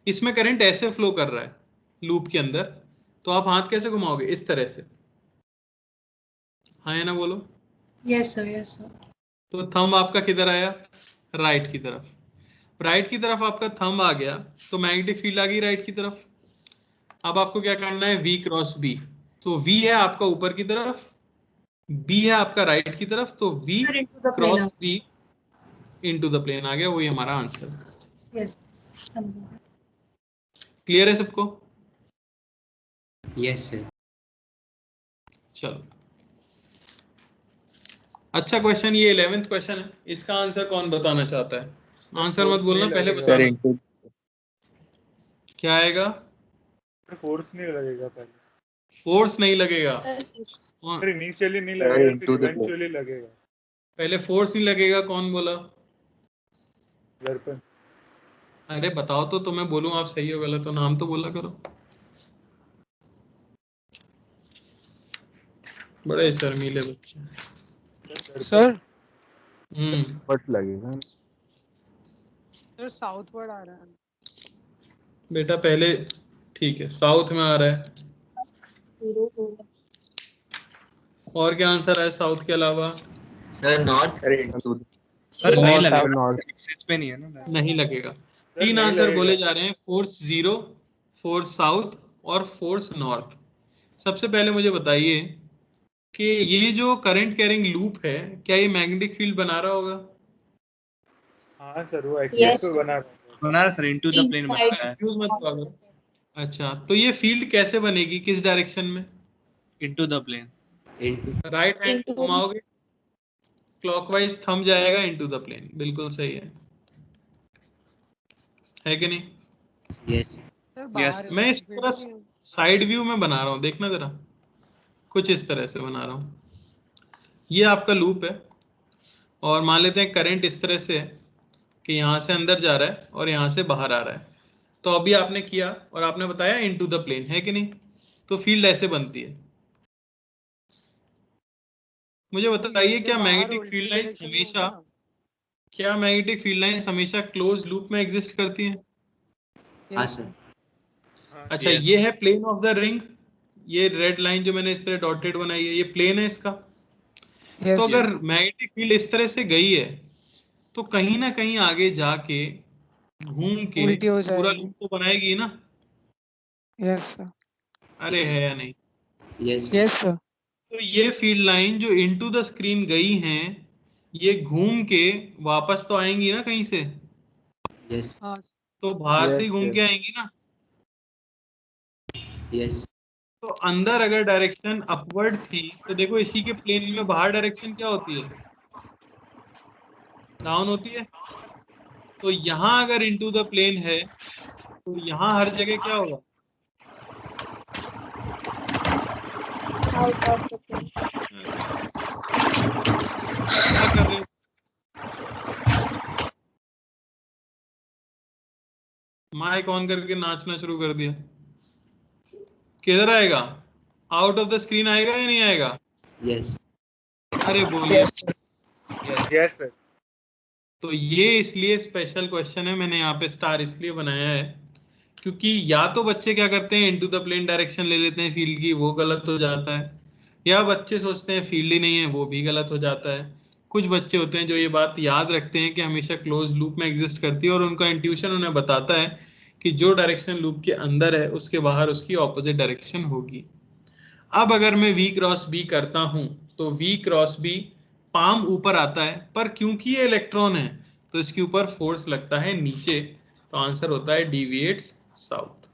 S1: इसमें करंट ऐसे फ्लो कर रहा है लूप के अंदर, तो आप हाथ कैसे घुमाओगे? इस तरह से। हाँ या ना बोलो।
S8: Yes sir, yes sir.
S1: तो थंब आपका किधर आया? राइट की तरफ। राइट की तरफ आपका थंब आ गया तो मैग्नेटिक फील्ड आ गई राइट की तरफ। अब आपको क्या करना है, V क्रॉस B। तो V है आपका ऊपर की तरफ, B है आपका राइट की तरफ, तो V
S8: Sir, into the plane.
S1: Cross B into the plane आ गया, वही हमारा आंसर।
S8: Yes. समझा।
S1: क्लियर है सबको?
S4: Yes, sir.
S1: चलो, अच्छा क्वेश्चन, ये 11th क्वेश्चन है, इसका आंसर कौन बताना चाहता है? आंसर मत बोलना, पहले
S3: सर
S1: बताना क्या आएगा।
S5: फोर्स नहीं लगेगा पहले,
S1: फोर्स नहीं लगेगा,
S5: इनिशियली नहीं लगेगा, फिर इवेंचुअली लगेगा।
S1: पहले फोर्स नहीं लगेगा, कौन बोला?
S5: दर्पण।
S1: अरे बताओ तो मैं बोलूं आप सही हो गलत हो, नाम तो बोला करो। बड़े शर्मीले बच्चे।
S7: सर
S3: बट लगेगा।
S7: सर साउथवर्ड आ रहा है।
S1: बेटा पहले ठीक है, साउथ में आ रहा है, और क्या आंसर है साउथ के अलावा?
S10: Sir north.
S5: सर नहीं लगेगा,
S3: नॉर्थ
S5: एक्सेस पे नहीं है ना।
S1: नहीं लगेगा। तीन आंसर बोले जा रहे हैं, फोर्स 0, फोर्स साउथ और फोर्स नॉर्थ। सबसे पहले मुझे बताइए कि ये जो करंट कैरिंग लूप है, क्या ये मैग्नेटिक फील्ड बना रहा होगा?
S5: हाँ सर, वो एक्सेस पे बना रहा सर, इनटू द प्लेन बना रहा है।
S1: कंफ्यूज मत हुआ करो। अच्छा, तो ये फील्ड कैसे बनेगी, किस डायरेक्शन में?
S5: Into the plane.
S1: Right hand घुमाओगे, क्लॉकवाइज थंब जाएगा इनटू द प्लेन, बिल्कुल सही है कि नहीं?
S4: Yes.
S7: Sir
S5: Yes.
S7: बाहर
S1: मैं इस तरह साइड व्यू में बना रहा हूँ, देखना जरा, कुछ इस तरह से बना रहा हूँ। ये आपका लूप है और मान लेते हैं करंट इस तरह से है कि यहाँ से अंदर जा रहा है और यहाँ से बाहर आ रहा है। तो अभी आपने किया और आपने बताया इनटू द प्लेन, है कि नहीं? तो फील्ड ऐसे बनती है। मुझे बताइए, क्या मैग्नेटिक फील्ड लाइंस हमेशा, क्या मैग्नेटिक फील्ड लाइंस हमेशा क्लोज लूप में एग्जिस्ट करती हैं?
S4: हाँ सर।
S1: अच्छा, ये है प्लेन ऑफ द रिंग, ये रेड लाइन जो मैंने इस तरह डॉटेड बनाई है, ये प्लेन है इसका। तो अगर मैग्नेटिक फील्ड इस तरह से गई है तो कहीं ना कहीं आगे जाके घूम के
S7: उल्टी हो
S1: पूरा
S7: जाएगी।
S1: लूप तो बनाएगी ना?
S7: Yes sir.
S1: अरे है या नहीं?
S4: Yes.
S7: Yes sir.
S1: तो ये फील्ड लाइन जो इनटू द स्क्रीन गई हैं, ये घूम के वापस तो आएंगी ना कहीं से,
S4: Yes.
S7: हाँ
S1: तो बाहर से ही घूम के आएंगी ना।
S4: Yes.
S1: तो अंदर अगर डायरेक्शन अपवर्ड थी तो देखो इसी के प्लेन में बाहर डायरेक्शन क्या होती है, डाउन होती है। तो यहाँ अगर इनटू द प्लेन है तो यहाँ हर जगह क्या होगा?
S2: Out of the plane.
S1: क्या कर रहे हो? माइक ऑन करके नाचना शुरू कर दिया। किधर आएगा? आउट ऑफ द स्क्रीन आएगा या नहीं आएगा?
S4: Yes.
S1: अरे बोलिए।
S5: Yes sir.
S1: तो ये इसलिए स्पेशल क्वेश्चन है, मैंने यहाँ पे स्टार इसलिए बनाया है क्योंकि या तो बच्चे क्या करते हैं इनटू द प्लेन डायरेक्शन ले लेते हैं फील्ड की, वो गलत हो जाता है, या बच्चे सोचते हैं फील्ड ही नहीं है, वो भी गलत हो जाता है। कुछ बच्चे होते हैं जो ये बात याद रखते हैं कि हमेशा क्लोज लूप में एग्जिस्ट करती है और उनका इंट्यूशन उन्हें बताता है कि जो डायरेक्शन लूप के अंदर है उसके बाहर उसकी ऑपोजिट डायरेक्शन होगी। अब अगर मैं V क्रॉस B करता हूं तो V क्रॉस B पाम ऊपर आता है, पर क्योंकि ये इलेक्ट्रॉन है तो इसके ऊपर फोर्स लगता है नीचे, तो आंसर होता है डेविएट्स साउथ।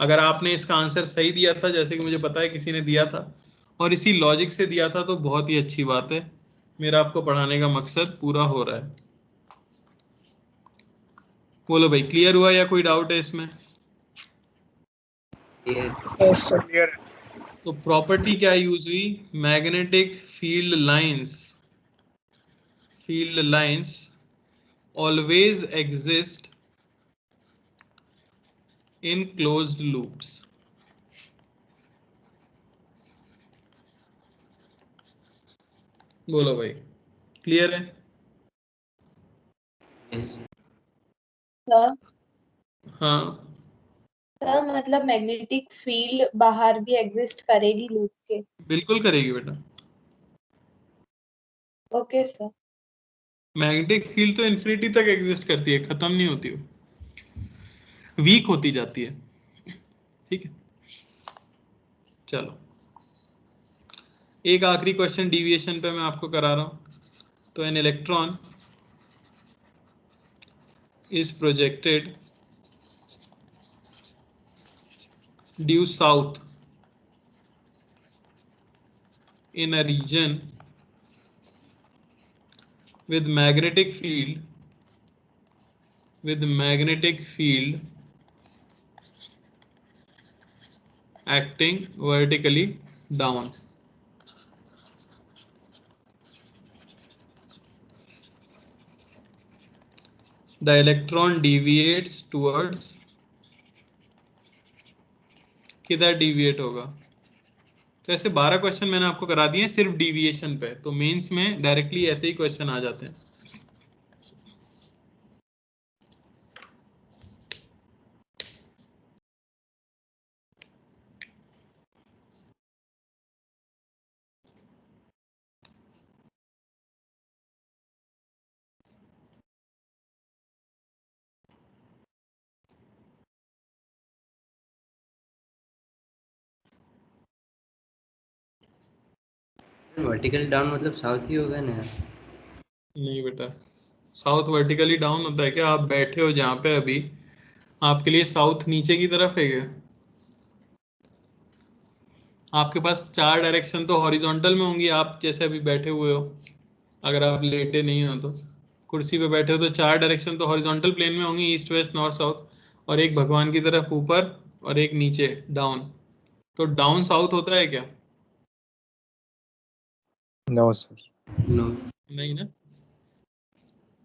S1: अगर आपने इसका आंसर सही दिया था, जैसे कि मुझे पता है किसी ने दिया था और इसी लॉजिक से दिया था, तो बहुत ही अच्छी बात है, मेरा आपको पढ़ाने का मकसद पूरा हो रहा है। बोलो भाई, क्लियर हुआ या कोई डाउट है इसमें?
S4: Yes.
S5: क्लियर।
S1: तो प्रॉपर्टी क्या यूज हुई? Magnetic field lines always exist in closed loops. बोलो भाई, क्लियर है?
S4: Yes.
S2: सर
S1: हाँ,
S2: सर मतलब मैग्नेटिक फील्ड बाहर भी एग्जिस्ट करेगी लूप के?
S1: बिल्कुल करेगी बेटा।
S2: Okay sir.
S1: मैग्नेटिक फील्ड तो इन्फिनिटी तक एग्जिस्ट करती है, खत्म नहीं होती, वीक होती जाती है। ठीक है, चलो एक आखिरी क्वेश्चन डिविएशन पे मैं आपको करा रहा हूं। तो an electron is projected due south in a region with magnetic field acting vertically down. The electron deviates towards, किधर डिविएट होगा? तो ऐसे 12 क्वेश्चन मैंने आपको करा दिए सिर्फ डिविएशन पे, तो मेंस में डायरेक्टली ऐसे ही क्वेश्चन आ जाते हैं।
S4: वर्टिकल डाउन मतलब साउथ ही होगा ना?
S1: नहीं बेटा, साउथ वर्टिकली डाउन होता है क्या? आप बैठे हो जहां पे अभी, आपके लिए साउथ नीचे की तरफ है क्या? आपके पास 4 डायरेक्शन तो हॉरिजॉन्टल में होंगी, आप जैसे अभी बैठे हुए हो, अगर आप लेटे नहीं हो तो कुर्सी पे बैठे हो, तो 4 डायरेक्शन तो हॉरिजॉन्टल प्लेन में होंगी, ईस्ट वेस्ट नॉर्थ साउथ, और एक भगवान की तरफ ऊपर और एक नीचे डाउन। तो डाउन साउथ होता है क्या?
S3: No sir.
S4: नो।
S1: नहीं ना,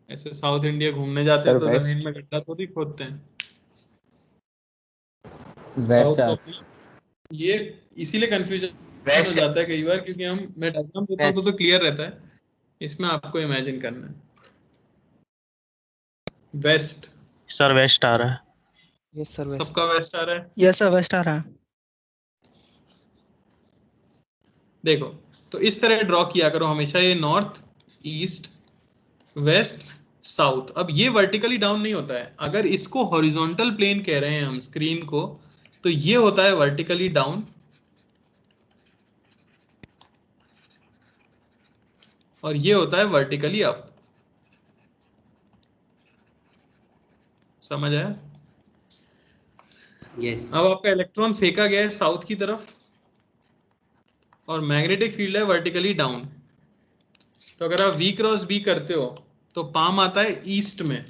S1: ऐसे साउथ इंडिया घूमने जाते हैं
S3: सर
S1: तो
S3: वेस्ट।
S1: जमीन में गड्ढा थोड़ी खोदते हैं।
S3: वेस्ट
S1: साउथ तो ये इसीलिए कंफ्यूजन हो
S10: वेस्ट
S1: जाता है कई बार, क्योंकि मैं डायग्राम देता हूँ तो क्लियर रहता है, इसमें आपको इमेजिन करना है। वेस्ट,
S5: सर वेस्ट आ रहा है।
S6: Yes sir, west.
S1: सबका वेस्ट आ रहा है।
S5: यस सर वेस्ट आ रहा है।
S1: देखो, तो इस तरह ड्रॉ किया करो हमेशा, ये नॉर्थ ईस्ट वेस्ट साउथ। अब ये वर्टिकली डाउन नहीं होता है, अगर इसको हॉरिजॉन्टल प्लेन कह रहे हैं हम स्क्रीन को, तो ये होता है वर्टिकली डाउन, और ये होता है वर्टिकली अप। समझ आया?
S4: यस।
S1: अब आपका इलेक्ट्रॉन फेंका गया है साउथ की तरफ, और मैग्नेटिक फील्ड है वर्टिकली डाउन। तो अगर आप V क्रॉस B करते हो तो पाम आता है ईस्ट में,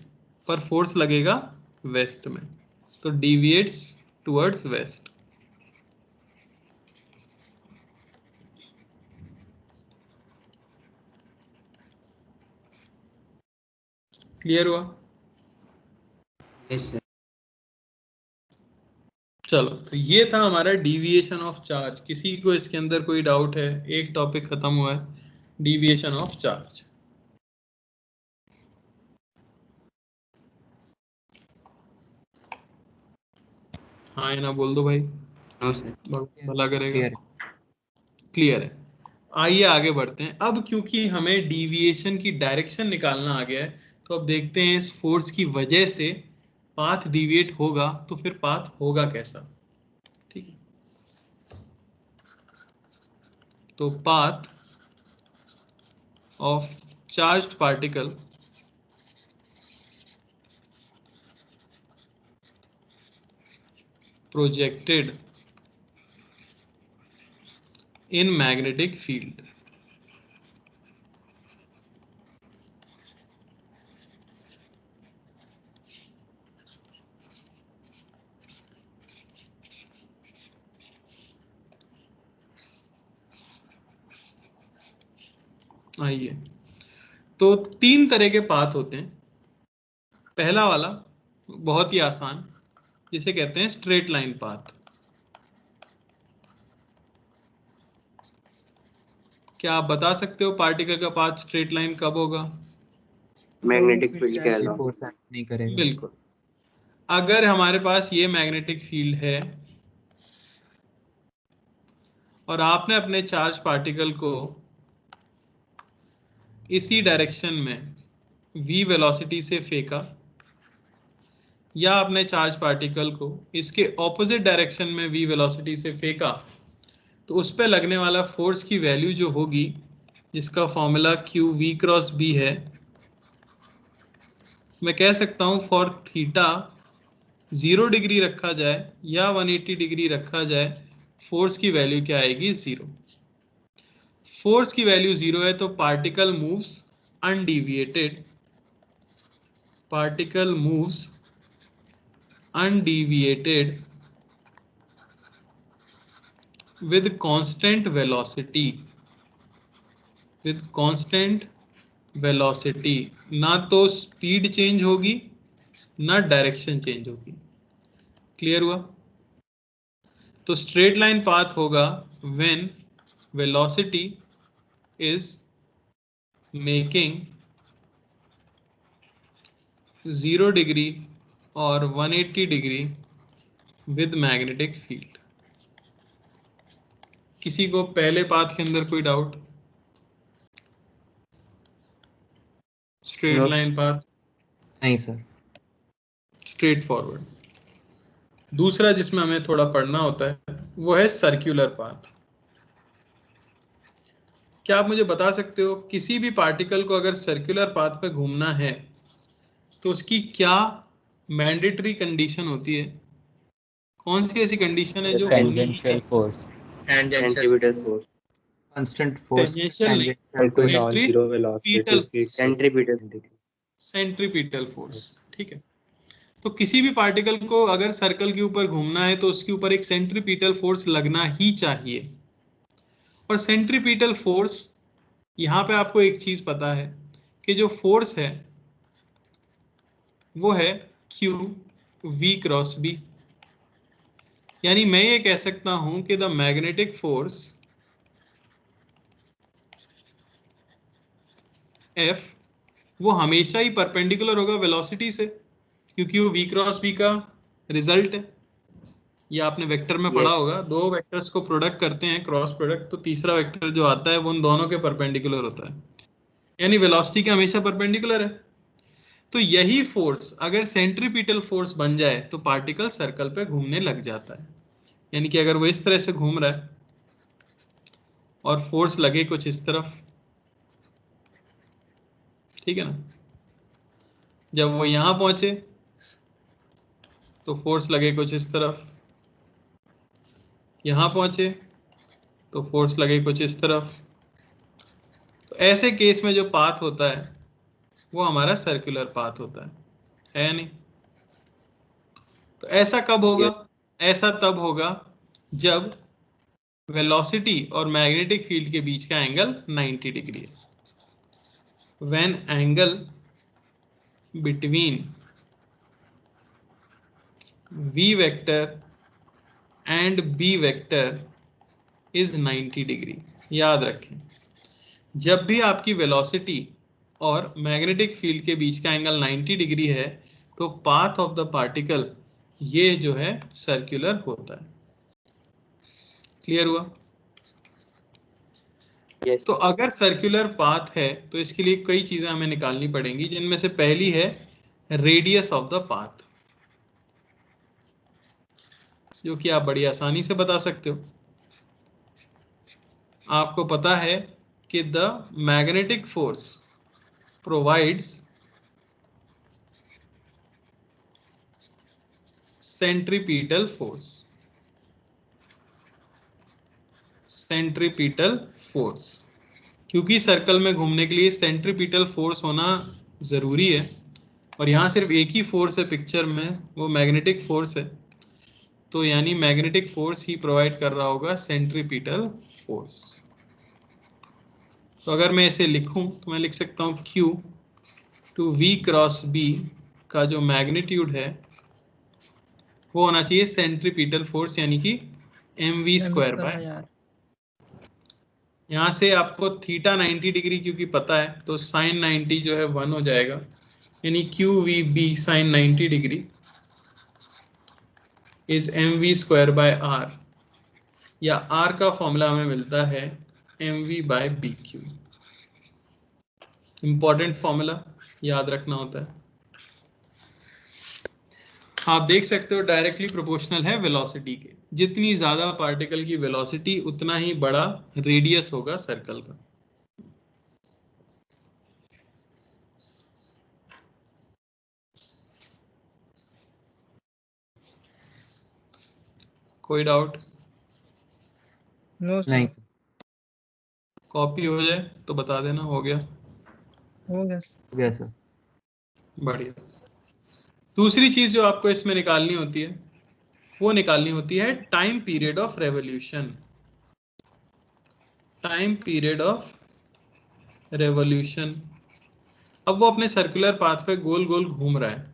S1: पर फोर्स लगेगा वेस्ट में, तो डिविएट्स टुवर्ड्स वेस्ट। क्लियर हुआ?
S4: Yes sir.
S1: चलो, तो ये था हमारा डिविएशन ऑफ चार्ज। किसी को इसके अंदर कोई डाउट है? एक टॉपिक खत्म हुआ है, डिविएशन ऑफ चार्ज। हाँ या ना बोल दो भाई,
S4: नो सर।
S1: भला करेगा।
S6: क्लियर।
S1: क्लियर है। आइए आगे बढ़ते हैं। अब क्योंकि हमें डिविएशन की डायरेक्शन निकालना आ गया है, तो अब देखते हैं इस फोर्स की वजह से पाथ डिविएट होगा, तो फिर पाथ होगा कैसा। ठीक है, तो path of charged particle projected in magnetic field. आइए, तो 3 तरह के पाथ होते हैं। पहला वाला बहुत ही आसान, जिसे कहते हैं स्ट्रेट लाइन पाथ। क्या आप बता सकते हो पार्टिकल का पाथ स्ट्रेट लाइन कब होगा?
S10: मैग्नेटिक फील्ड के अलावा।
S6: फोर्स एक्ट नहीं करेगा।
S1: बिल्कुल, अगर हमारे पास ये मैग्नेटिक फील्ड है और आपने अपने चार्ज पार्टिकल को इसी डायरेक्शन में v वेलोसिटी से फेंका या अपने चार्ज पार्टिकल को इसके ऑपोजिट डायरेक्शन में v वेलोसिटी से फेंका, तो उस पे लगने वाला फोर्स की वैल्यू जो होगी, जिसका formula q v cross b है, मैं कह सकता हूं फॉर थीटा 0 डिग्री रखा जाए या 180 डिग्री रखा जाए, फोर्स की वैल्यू क्या आएगी? 0। फोर्स की वैल्यू 0 है तो particle moves undeviated, particle moves undeviated with constant velocity, with constant velocity। ना तो स्पीड चेंज होगी ना डायरेक्शन चेंज होगी। क्लियर हुआ? तो स्ट्रेट लाइन पाथ होगा when velocity is making 0 degree और 180 डिग्री विद मैग्नेटिक फील्ड। किसी को पहले पाथ के अंदर कोई डाउट? Straight line path?
S6: नहीं सर।
S1: Straight forward. दूसरा जिसमें हमें थोड़ा पढ़ना होता है वो है सर्कुलर पाथ। क्या आप मुझे बता सकते हो किसी भी पार्टिकल को अगर सर्कुलर पाथ पे घूमना है तो उसकी क्या मैंडेटरी कंडीशन होती है? कौन सी ऐसी कंडीशन है जो
S3: tangential force,
S10: centripetal force,
S6: constant force,
S1: tangential नहीं,
S3: टू नॉन जीरो वेलोसिटी से
S1: सेंट्रीपिटल फोर्स। ठीक है, तो किसी भी पार्टिकल को अगर सर्कल के ऊपर घूमना है तो उसके ऊपर एक सेंट्रीपिटल फोर्स लगना ही चाहिए। और सेंट्रीपिटल फोर्स, यहाँ पे आपको एक चीज पता है कि जो फोर्स है वो है q v क्रॉस b। यानी मैं ये कह सकता हूं कि द मैग्नेटिक फोर्स F वो हमेशा ही परपेंडिकुलर होगा वेलोसिटी से, क्योंकि वो v क्रॉस b का रिजल्ट है। ये आपने वेक्टर में पढ़ा होगा, दो वेक्टर्स को प्रोडक्ट करते हैं क्रॉस प्रोडक्ट, तो तीसरा वेक्टर जो आता है वो उन दोनों के परपेंडिकुलर होता है, यानी वेलोसिटी के हमेशा परपेंडिकुलर है। तो यही फोर्स अगर सेंट्रीपिटल फोर्स बन जाए तो पार्टिकल सर्कल पे घूमने लग जाता है। यानी कि अगर वो इस तरह से घूम रहा है और फोर्स लगे कुछ इस तरफ, ठीक है ना, जब वो यहां पहुंचे तो फोर्स लगे कुछ इस तरफ, यहां पहुंचे तो फोर्स लगे कुछ इस तरफ, तो ऐसे केस में जो पाथ होता है वो हमारा सर्कुलर पाथ होता है नहीं? तो ऐसा कब होगा? ऐसा तब होगा जब वेलोसिटी और मैग्नेटिक फील्ड के बीच का एंगल 90 डिग्री है। When angle between v vector and b vector is 90 degree. याद रखें, जब भी आपकी वेलोसिटी और मैग्नेटिक फील्ड के बीच का एंगल 90 डिग्री है तो पाथ ऑफ द पार्टिकल ये जो है सर्कुलर होता है। क्लियर हुआ?
S10: Yes.
S1: तो अगर सर्कुलर पाथ है तो इसके लिए कई चीजें हमें निकालनी पड़ेंगी, जिनमें से पहली है रेडियस ऑफ द पाथ, जो कि आप बड़ी आसानी से बता सकते हो। आपको पता है कि the magnetic force provides centripetal force, centripetal force, क्योंकि सर्कल में घूमने के लिए सेंट्रीपिटल फोर्स होना जरूरी है। और यहाँ सिर्फ एक ही फोर्स है पिक्चर में, वो मैग्नेटिक फोर्स है, तो यानी मैग्नेटिक फोर्स ही प्रोवाइड कर रहा होगा सेंट्रीपिटल फोर्स। तो अगर मैं इसे लिखूं तो मैं लिख सकता हूं Q to V cross B का जो मैग्नीट्यूड है वो होना चाहिए सेंट्रीपिटल फोर्स, यानी कि mv स्क्वायर बाय। यहाँ से आपको थीटा 90 डिग्री क्योंकि पता है तो साइन 90 जो है 1 हो जाएगा, यानी QVB sine 90 degree is mv square by r, या r का फॉर्मूला हमें मिलता है mv by bq। Important formula याद रखना होता है। आप देख सकते हो डायरेक्टली प्रोपोर्शनल है वेलोसिटी के। जितनी ज्यादा पार्टिकल की वेलोसिटी उतना ही बड़ा रेडियस होगा सर्कल का। कोई डाउट?
S7: नो
S6: नहीं
S7: सर,
S6: सर।
S1: कॉपी हो जाए तो बता देना। हो गया?
S7: हो गया।
S6: हो गया सर।
S1: बढ़िया। दूसरी चीज जो आपको इसमें निकालनी होती है वो निकालनी होती है time period of revolution. Time period of revolution. अब वो अपने सर्कुलर पाथ पे गोल गोल घूम रहा है,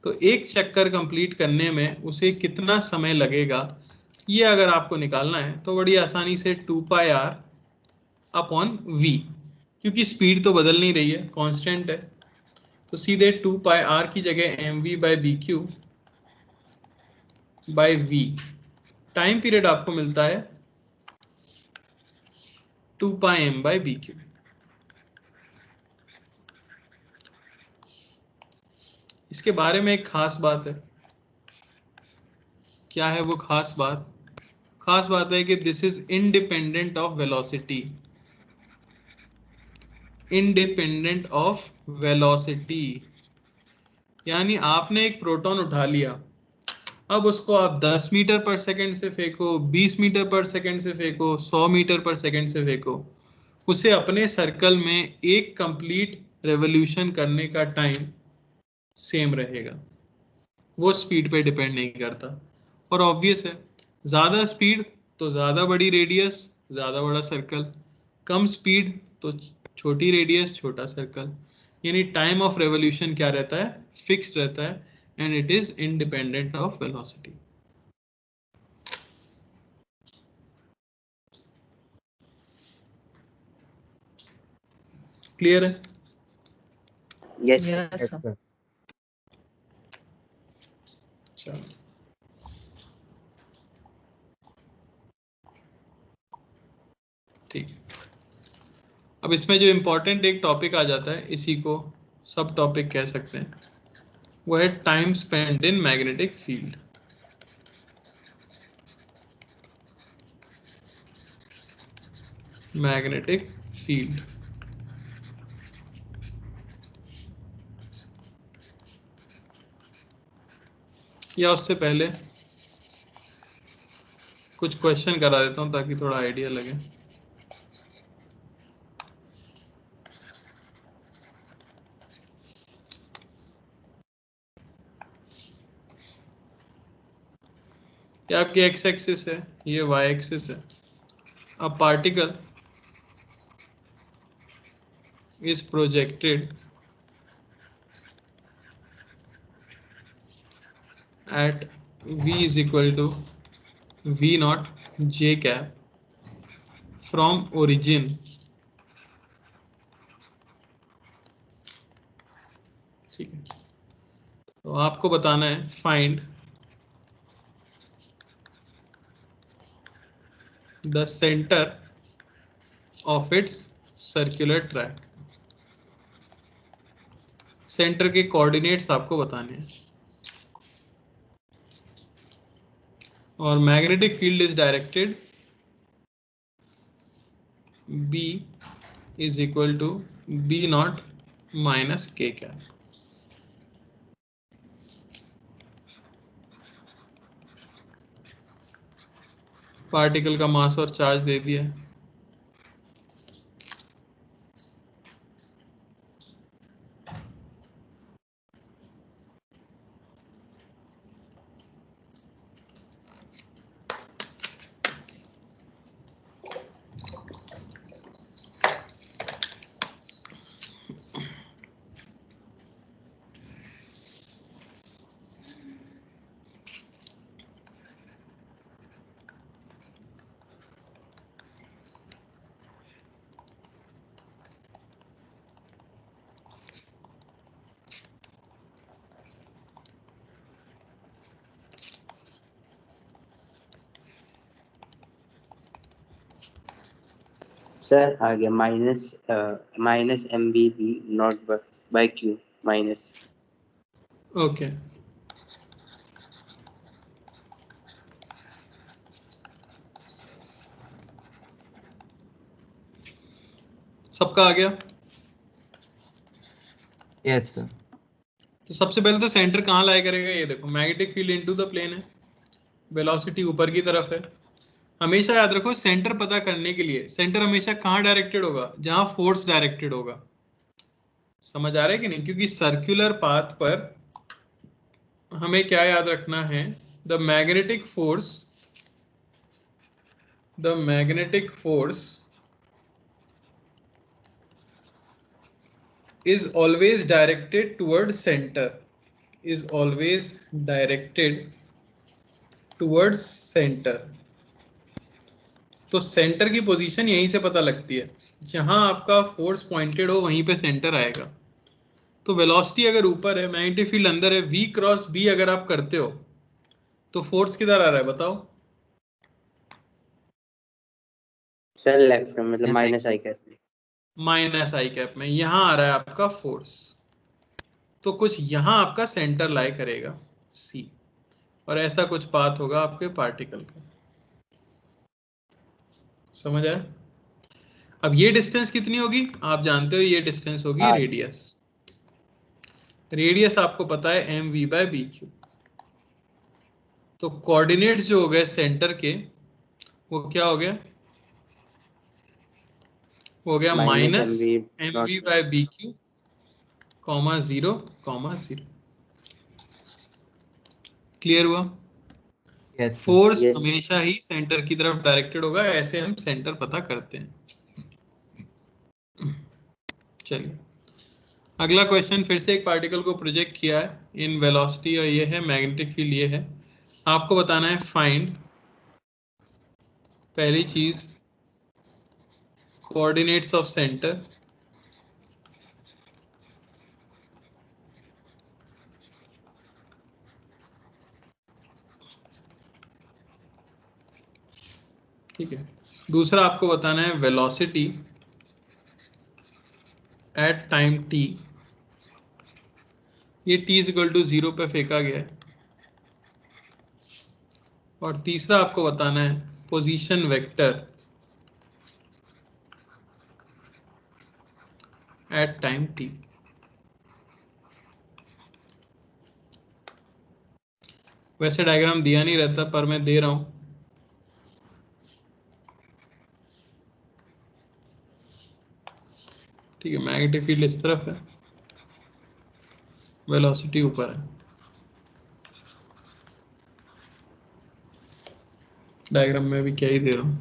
S1: तो एक चक्कर कंप्लीट करने में उसे कितना समय लगेगा, ये अगर आपको निकालना है तो बड़ी आसानी से 2πr अपॉन v, क्योंकि स्पीड तो बदल नहीं रही है, कांस्टेंट है, तो सीधे 2πr की जगह mv by B Q by v। Time period आपको मिलता है 2πm बाई बी क्यू। इसके बारे में एक खास बात है। क्या है वो खास बात? खास बात है कि this is independent of velocity. Independent of velocity, यानी आपने एक प्रोटॉन उठा लिया, अब उसको आप 10 मीटर पर सेकंड से फेंको, 20 मीटर पर सेकंड से फेंको, 100 मीटर पर सेकंड से फेंको, उसे अपने सर्कल में एक कंप्लीट रेवोल्यूशन करने का टाइम सेम रहेगा। वो स्पीड पे डिपेंड नहीं करता। और ऑब्वियस है, ज्यादा स्पीड तो ज्यादा बड़ी रेडियस, ज्यादा बड़ा सर्कल, कम स्पीड तो छोटी रेडियस, छोटा सर्कल। यानी टाइम ऑफ रेवोल्यूशन क्या रहता है? फिक्स्ड रहता है, and it is independent of velocity. Clear है?
S10: Yes
S7: yes
S10: sir.
S7: सर।
S1: चलो, ठीक। अब इसमें जो इम्पोर्टेंट एक टॉपिक आ जाता है, इसी को सब टॉपिक कह सकते हैं, वो है time spend in magnetic field. Magnetic field. या उससे पहले कुछ क्वेश्चन करा देता हूं ताकि थोड़ा आइडिया लगे। ये आपकी एक्स एक्सिस है, ये वाई एक्सिस है। अब particle is projected at v is equal to v naught j cap from origin, ठीक है। तो आपको बताना है find the centre of its circular track. Centre के कोऑर्डिनेट्स आपको बताने हैं। और magnetic field is directed B is equal to B naught minus K cap। Particle का मास और चार्ज दे दिया है।
S4: सर आ गया minus M B B not by Q minus.
S1: Okay सबका आ गया।
S6: Yes sir.
S1: तो सबसे पहले तो सेंटर कहाँ लाई करेगा, ये देखो magnetic field into the plane है, वेलोसिटी ऊपर की तरफ है। हमेशा याद रखो सेंटर पता करने के लिए सेंटर हमेशा कहाँ डायरेक्टेड होगा, जहां फोर्स डायरेक्टेड होगा। समझ आ रहा है कि नहीं, क्योंकि सर्कुलर पाथ पर हमें क्या याद रखना है, the magnetic force is always directed towards center, is always directed towards center। तो सेंटर की पोजीशन यहीं से पता लगती है, जहां आपका फोर्स पॉइंटेड हो वहीं पे सेंटर आएगा। तो वेलोसिटी अगर ऊपर है, मैग्नेटिक फील्ड अंदर है, v क्रॉस b अगर आप करते हो तो फोर्स किधर आ रहा है बताओ?
S4: सर लेफ्ट में, मतलब माइनस आई कैसे?
S1: माइनस आई कैप में, यहां आ रहा है आपका फोर्स। तो कुछ यहां आपका सेंटर लाई करेगा C, और ऐसा कुछ पाथ होगा आपके पार्टिकल का। समझ आया? अब ये डिस्टेंस कितनी होगी आप जानते हो, ये डिस्टेंस होगी रेडियस। रेडियस आपको पता है M we by B Q. तो कोऑर्डिनेट्स जो हो गए सेंटर के, वो क्या हो गया, हो गया minus m we by B q comma 0 comma 0। Clear हुआ?
S6: Yes sir.
S1: फोर्स हमेशा ही सेंटर की तरफ डायरेक्टेड होगा, ऐसे हम सेंटर पता करते हैं। चलिए अगला क्वेश्चन, फिर से एक पार्टिकल को प्रोजेक्ट किया है इन वेलोसिटी, और ये है मैग्नेटिक फील्ड, ये है। आपको बताना है फाइंड, पहली चीज कोऑर्डिनेट्स ऑफ सेंटर, ठीक है। दूसरा आपको बताना है वेलोसिटी एट टाइम t, ये t इक्वल टू 0 पे फेंका गया है। और तीसरा आपको बताना है position vector eight time t। वैसे डायग्राम दिया नहीं रहता पर मैं दे रहा हूं। ठीक है, मैग्नेटिक फील्ड इस तरफ है, वेलोसिटी ऊपर है। डायग्राम में भी क्या ही दे रहा हूं।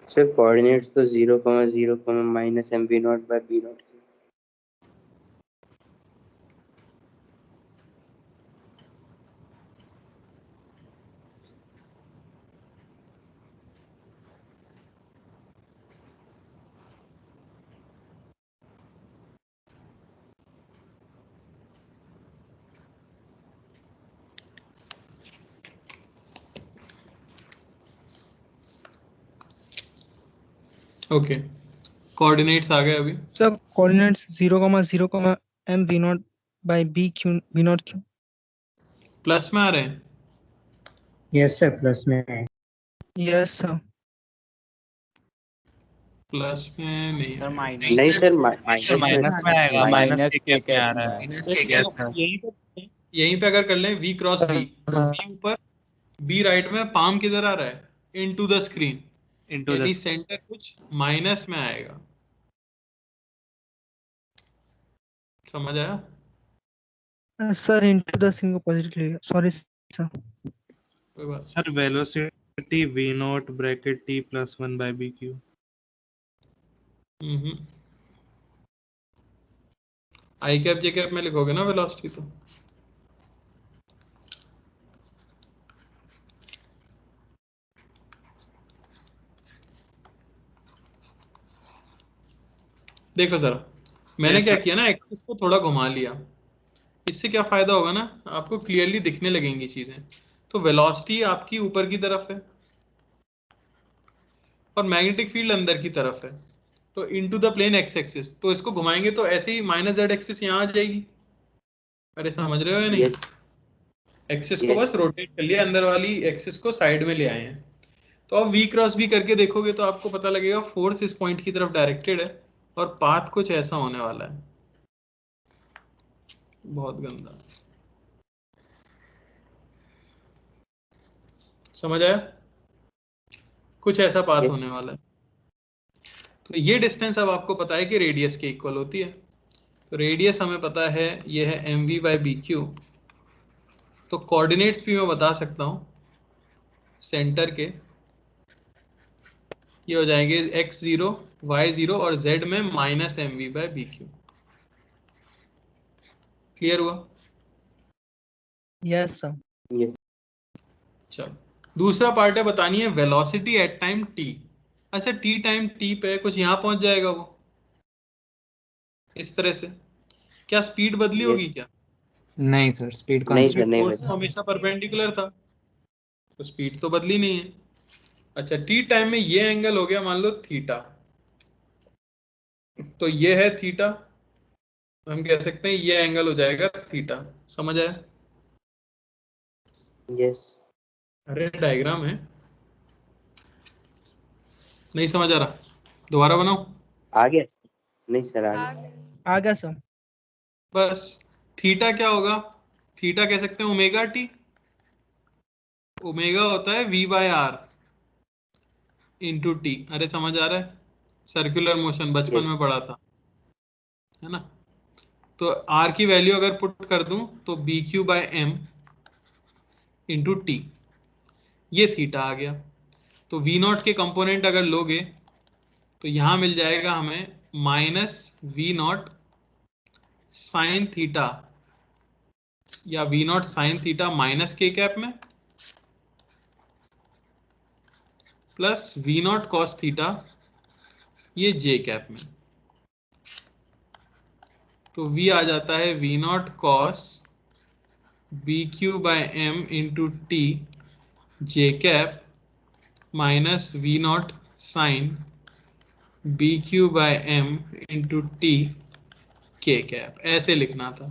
S4: सर कोऑर्डिनेट्स तो 0,0, minus M b not by b not.
S1: Okay, coordinates आ गए अभी।
S11: Sir coordinates 0, 0, m v not by b q v not q।
S1: Plus में आ रहे हैं?
S3: यस सर, प्लस में है।
S11: Yes sir.
S1: प्लस में नहीं
S5: सर
S1: है।
S5: माइनस
S4: नहीं सर,
S5: सर माइनस में आएगा, माइनस के कैप में आ रहा है।
S10: माइनस
S1: तो
S10: के
S1: चलो
S10: कैप में।
S1: यहीं पे अगर कर लें v क्रॉस b, तो v ऊपर b राइट में, पाम किधर आ रहा है? Into the screen,
S5: into the
S1: यानी सेंटर कुछ माइनस में आएगा। समझ आया?
S11: सर इनटू द स्क्रीन को पॉजिटिव लिया, सॉरी सर।
S1: कोई बात।
S5: Sir velocity v naught bracket t plus 1 by b q।
S1: I cap J cap में लिखोगे ना वेलोसिटी तो। देखो जरा, मैंने
S5: Yes,
S1: क्या
S5: sir.
S1: किया ना, एक्सिस को थोड़ा घुमा लिया। इससे क्या फायदा होगा ना, आपको क्लियरली दिखने लगेंगी चीजें। तो वेलोसिटी आपकी ऊपर की तरफ है और मैग्नेटिक फील्ड अंदर की तरफ है, तो into the plane X axis. तो इसको घुमाएंगे तो ऐसे ही माइनस जेड एक्सिस यहाँ आ जाएगी। अरे समझ रहे हो या नहीं?
S4: यस
S1: एक्सिस को
S4: यस
S1: बस रोटेट कर लिया, अंदर वाली एक्सिस को साइड में ले आए हैं। तो अब वी क्रॉस भी करके देखोगे तो आपको पता लगेगा फोर्स इस पॉइंट की तरफ डायरेक्टेड है और पाथ कुछ ऐसा होने वाला है। बहुत गंदा। समझ आया? कुछ ऐसा पाथ
S4: यस
S1: होने वाला है। तो ये डिस्टेंस अब आपको पता है कि रेडियस के इक्वल होती है। तो रेडियस हमें पता है, ये है M we by B Q. तो कोऑर्डिनेट्स भी मैं बता सकता हूं सेंटर के, ये हो जाएंगे x0, y0 और z में minus m we by B q. Clear हुआ?
S11: Yes sir.
S4: यस
S1: चलो, दूसरा पार्ट है बतानी है वेलोसिटी एट टाइम t। अच्छा, t टाइम t पे कुछ यहां पहुंच जाएगा वो इस तरह से। क्या स्पीड बदली होगी क्या?
S6: नहीं सर, स्पीड
S4: नहीं सर,
S6: कांस्टेंट।
S4: नहीं
S1: फोर्स तो
S4: बदला।
S1: हमेशा परपेंडिकुलर था, तो स्पीड तो बदली नहीं है। अच्छा, टी टाइम में ये एंगल हो गया मान लो थीटा, तो ये है थीटा, हम कह सकते हैं ये एंगल हो जाएगा थीटा। समझ आया?
S4: यस
S1: अरे डायग्राम है, नहीं समझ आ रहा? दोबारा बनाओ।
S4: आ गया। नहीं सर, आ गया।
S11: आ गया सर।
S1: बस थीटा क्या होगा? थीटा कह सकते हैं ओमेगा टी। ओमेगा होता है V by R into T. अरे समझ आ रहा है? सर्कुलर मोशन बचपन
S4: यस
S1: में पढ़ा था, है ना? तो आर की वैल्यू अगर पुट कर दूं तो B Q by M into T, ये थीटा आ गया। तो वी नॉट के कंपोनेंट अगर लोगे तो यहां मिल जाएगा हमें minus v not sine theta, या v not sine theta minus के कैप में, plus v not cos theta, ये जे कैप में। तो v आ जाता है v not cos b Q by M into t j cap minus v not sine b Q by M into t k cap. ऐसे लिखना था।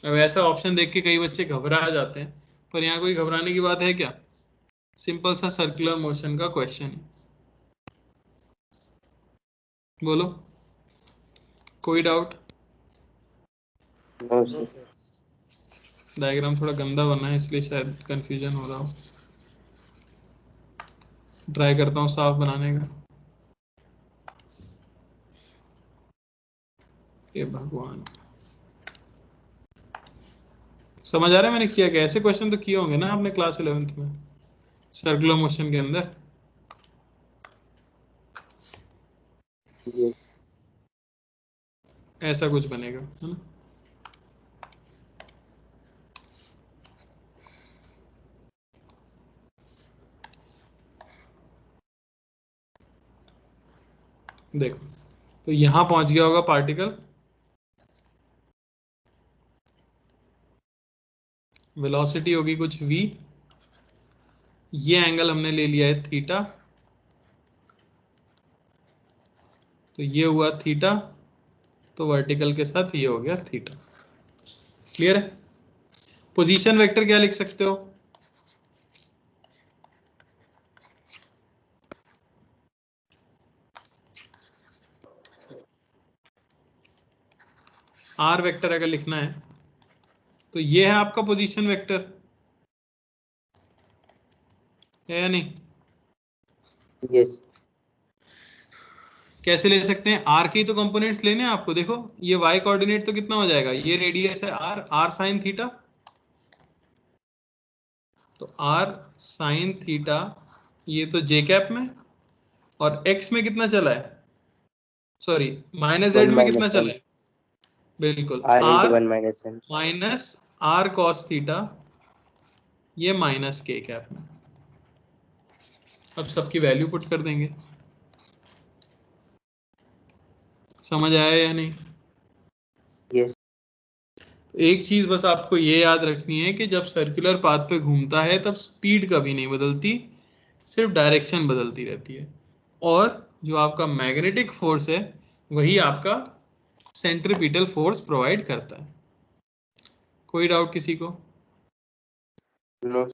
S1: अब ऐसा ऑप्शन देख के कई बच्चे घबरा जाते हैं, पर यहाँ कोई घबराने की बात है क्या? सिंपल सा सर्कुलर मोशन का क्वेश्चन है। बोलो, कोई डाउट?
S4: No sir.
S1: डायग्राम थोड़ा गंदा बना है इसलिए शायद कंफ्यूजन हो रहा हो। ट्राई करता हूँ साफ बनाने का। ये भगवान, समझ आ रहा है मैंने किया क्या? ऐसे क्वेश्चन तो किए होंगे ना आपने क्लास 11th में सर्कुलर मोशन के अंदर।
S4: यस
S1: ऐसा कुछ बनेगा, है ना? देखो, तो यहां पहुंच गया होगा पार्टिकल, वेलोसिटी होगी कुछ v, ये एंगल हमने ले लिया है थीटा, तो ये हुआ थीटा, तो वर्टिकल के साथ ये हो गया थीटा। क्लियर है? पोजीशन वेक्टर क्या लिख सकते हो? आर वेक्टर अगर लिखना है तो ये है आपका पोजीशन वेक्टर, है या नहीं?
S4: यस।
S1: कैसे ले सकते हैं? आर के ही तो कंपोनेंट्स लेने हैं आपको। देखो ये वाई कोऑर्डिनेट तो कितना हो जाएगा, ये रेडियस है आर, आर साइन थीटा, तो आर साइन थीटा ये तो जे कैप में, और एक्स में कितना चला है, सॉरी माइनस जेड में कितना चला है, बिल्कुल R minus R cos theta, ये माइनस के कैप में। अब सबकी वैल्यू पुट कर देंगे। समझ आया या नहीं?
S4: यस।
S1: एक चीज बस आपको ये याद रखनी है कि जब सर्कुलर पाथ पे घूमता है तब स्पीड कभी नहीं बदलती, सिर्फ डायरेक्शन बदलती रहती है। और जो आपका मैग्नेटिक फोर्स है वही आपका सेंट्रीपिटल फोर्स प्रोवाइड करता है। कोई डाउट किसी को?
S4: नो।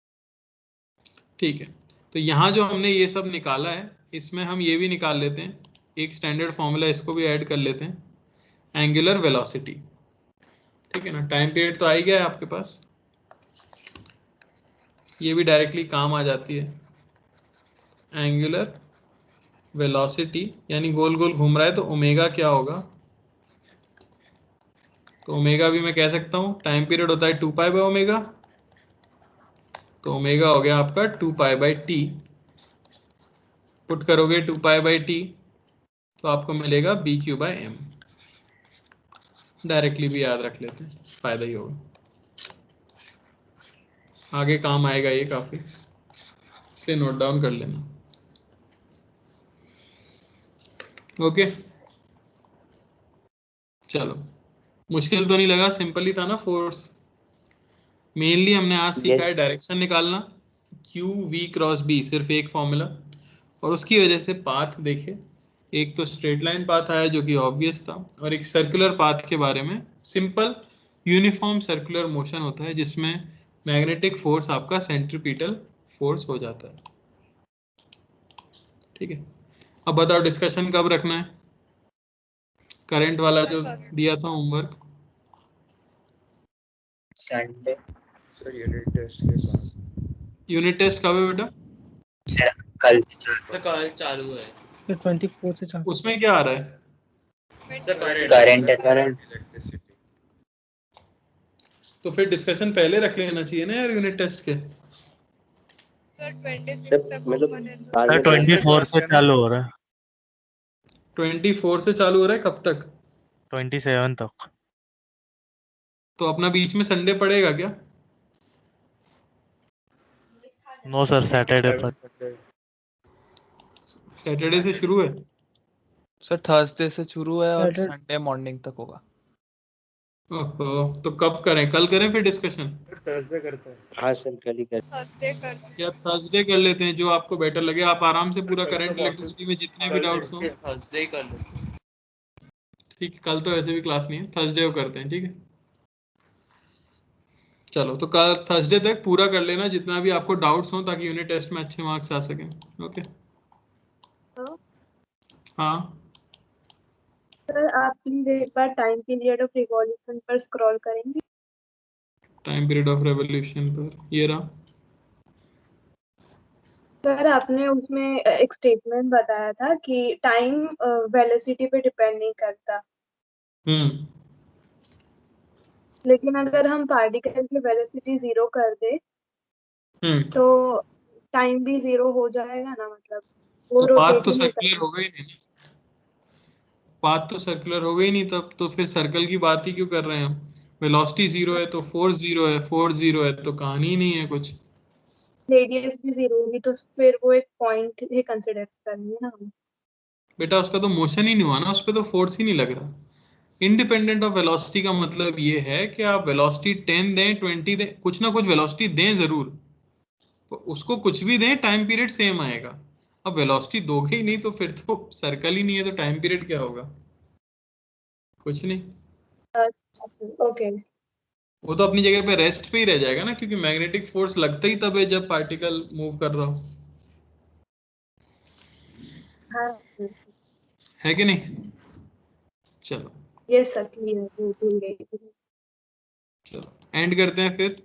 S1: ठीक है, तो यहाँ जो हमने ये सब निकाला है इसमें हम ये भी निकाल लेते हैं, एक स्टैंडर्ड फॉर्मूला इसको भी ऐड कर लेते हैं, एंगुलर वेलोसिटी। ठीक है ना, टाइम पीरियड तो आ ही गया है आपके पास, ये भी डायरेक्टली काम आ जाती है। एंगुलर वेलोसिटी यानी गोल गोल घूम रहा है तो ओमेगा क्या होगा, तो ओमेगा भी मैं कह सकता हूँ, टाइम पीरियड होता है 2 पाई बाय ओमेगा, तो ओमेगा हो गया आपका 2 पाई बाय टी। पुट करोगे 2 पाई बाय टी तो आपको मिलेगा B Q by M. Directly भी याद रख लेते हैं, फायदा ही होगा, आगे काम आएगा ये काफी, इसलिए नोट डाउन कर लेना। ओके चलो, मुश्किल तो नहीं लगा, सिंपल ही था ना फोर्स। मेनली हमने आज सीखा है डायरेक्शन निकालना, क्यू वी क्रॉस बी, सिर्फ एक फॉर्मूला, और उसकी वजह से पाथ देखे, एक तो स्ट्रेट लाइन पाथ आया जो कि ऑब्वियस था, और एक सर्कुलर पाथ के बारे में, सिंपल यूनिफॉर्म सर्कुलर मोशन होता है जिसमें मैग्नेटिक फोर्स आपका सेंट्रीपिटल फोर्स हो जाता है। ठीक है, अब बताओ डिस्कशन कब रखना है? करंट वाला जो दिया था homework,
S4: Sunday.
S9: Sir unit test के बाद।
S1: यूनिट टेस्ट कब है बेटा?
S4: कल से चालू।
S10: कल चालू है।
S11: फिर 24 से चालू।
S1: उसमें क्या आ रहा है?
S4: करंट।
S9: इलेक्ट्रिसिटी।
S1: तो फिर डिस्कशन पहले रख लेना चाहिए ना यार यूनिट टेस्ट के।
S4: मतलब
S12: 24 से चालू हो रहा है।
S1: 24 से चालू हो रहा है, कब तक?
S12: 27 तक।
S1: तो अपना बीच में संडे पड़ेगा क्या?
S12: नो सर, सैटरडे पर।
S1: सैटरडे से शुरू है
S13: सर, थर्सडे से शुरू है और
S11: Saturday-
S13: संडे मॉर्निंग तक होगा।
S1: ओहो, तो कब करें? कल करें फिर डिस्कशन?
S5: थर्सडे करते हैं।
S4: हाँ सर कल ही कर।
S1: या थर्सडे कर लेते हैं, जो आपको बेटर लगे। आप आराम से पूरा करंट इलेक्ट्रिसिटी में जितने भी डाउट्स हो।
S10: थर्सडे कर लो।
S1: ठीक है, कल तो वैसे भी क्लास नहीं है, थर्सडे को करते हैं। ठीक है चलो, तो कल थर्सडे तक पूरा कर लेना जितना भी आपको डाउट्स हो, ताकि यूनिट टेस्ट में अच्छे मार्क्स आ सकें। ओके हाँ
S2: सर आप प्लीज एक बार टाइम पीरियड ऑफ रिवॉल्यूशन पर स्क्रॉल करेंगे?
S1: टाइम पीरियड ऑफ रेवोल्यूशन पर ये रहा।
S2: सर आपने उसमें एक स्टेटमेंट बताया था कि टाइम वेलोसिटी पे डिपेंड नहीं करता, लेकिन अगर हम पार्टिकल की वेलोसिटी 0 कर दे तो टाइम भी 0 हो जाएगा ना, मतलब वो
S1: तो पाथ
S2: रोटेट
S1: तो
S2: ही नहीं
S1: सर्कुलर हो गई नहीं ना, पाथ तो सर्कुलर हो गई नहीं, तब तो फिर सर्कल की बात ही क्यों कर रहे हैं हम? वेलोसिटी 0 है तो फोर्स 0 है, फोर्स 0 है तो कहानी ही नहीं है कुछ।
S2: रेडियस भी 0 होगी तो फिर वो एक पॉइंट ही कंसीडर करेंगे ना हम।
S1: बेटा उसका तो मोशन ही नहीं हुआ ना, उस पर तो फोर्स ही नहीं लग रहा। इंडिपेंडेंट ऑफ वेलोसिटी का मतलब ये है कि आप वेलोसिटी 10 दें, 20 दें, कुछ ना कुछ वेलोसिटी दें जरूर, तो उसको कुछ भी दें टाइम पीरियड सेम आएगा। अब वेलोसिटी दोगे ही नहीं तो फिर तो सर्कल ही नहीं है, तो टाइम पीरियड क्या होगा? कुछ नहीं।
S2: ओके,
S1: वो तो अपनी जगह पे रेस्ट पे ही रह जाएगा ना, क्योंकि मैग्नेटिक फोर्स लगता ही तब है जब पार्टिकल मूव कर रहा हो,
S2: हाँ
S1: है कि नहीं? चलो
S2: ये सर क्लियर, भूल गई।
S1: चलो एंड करते हैं फिर।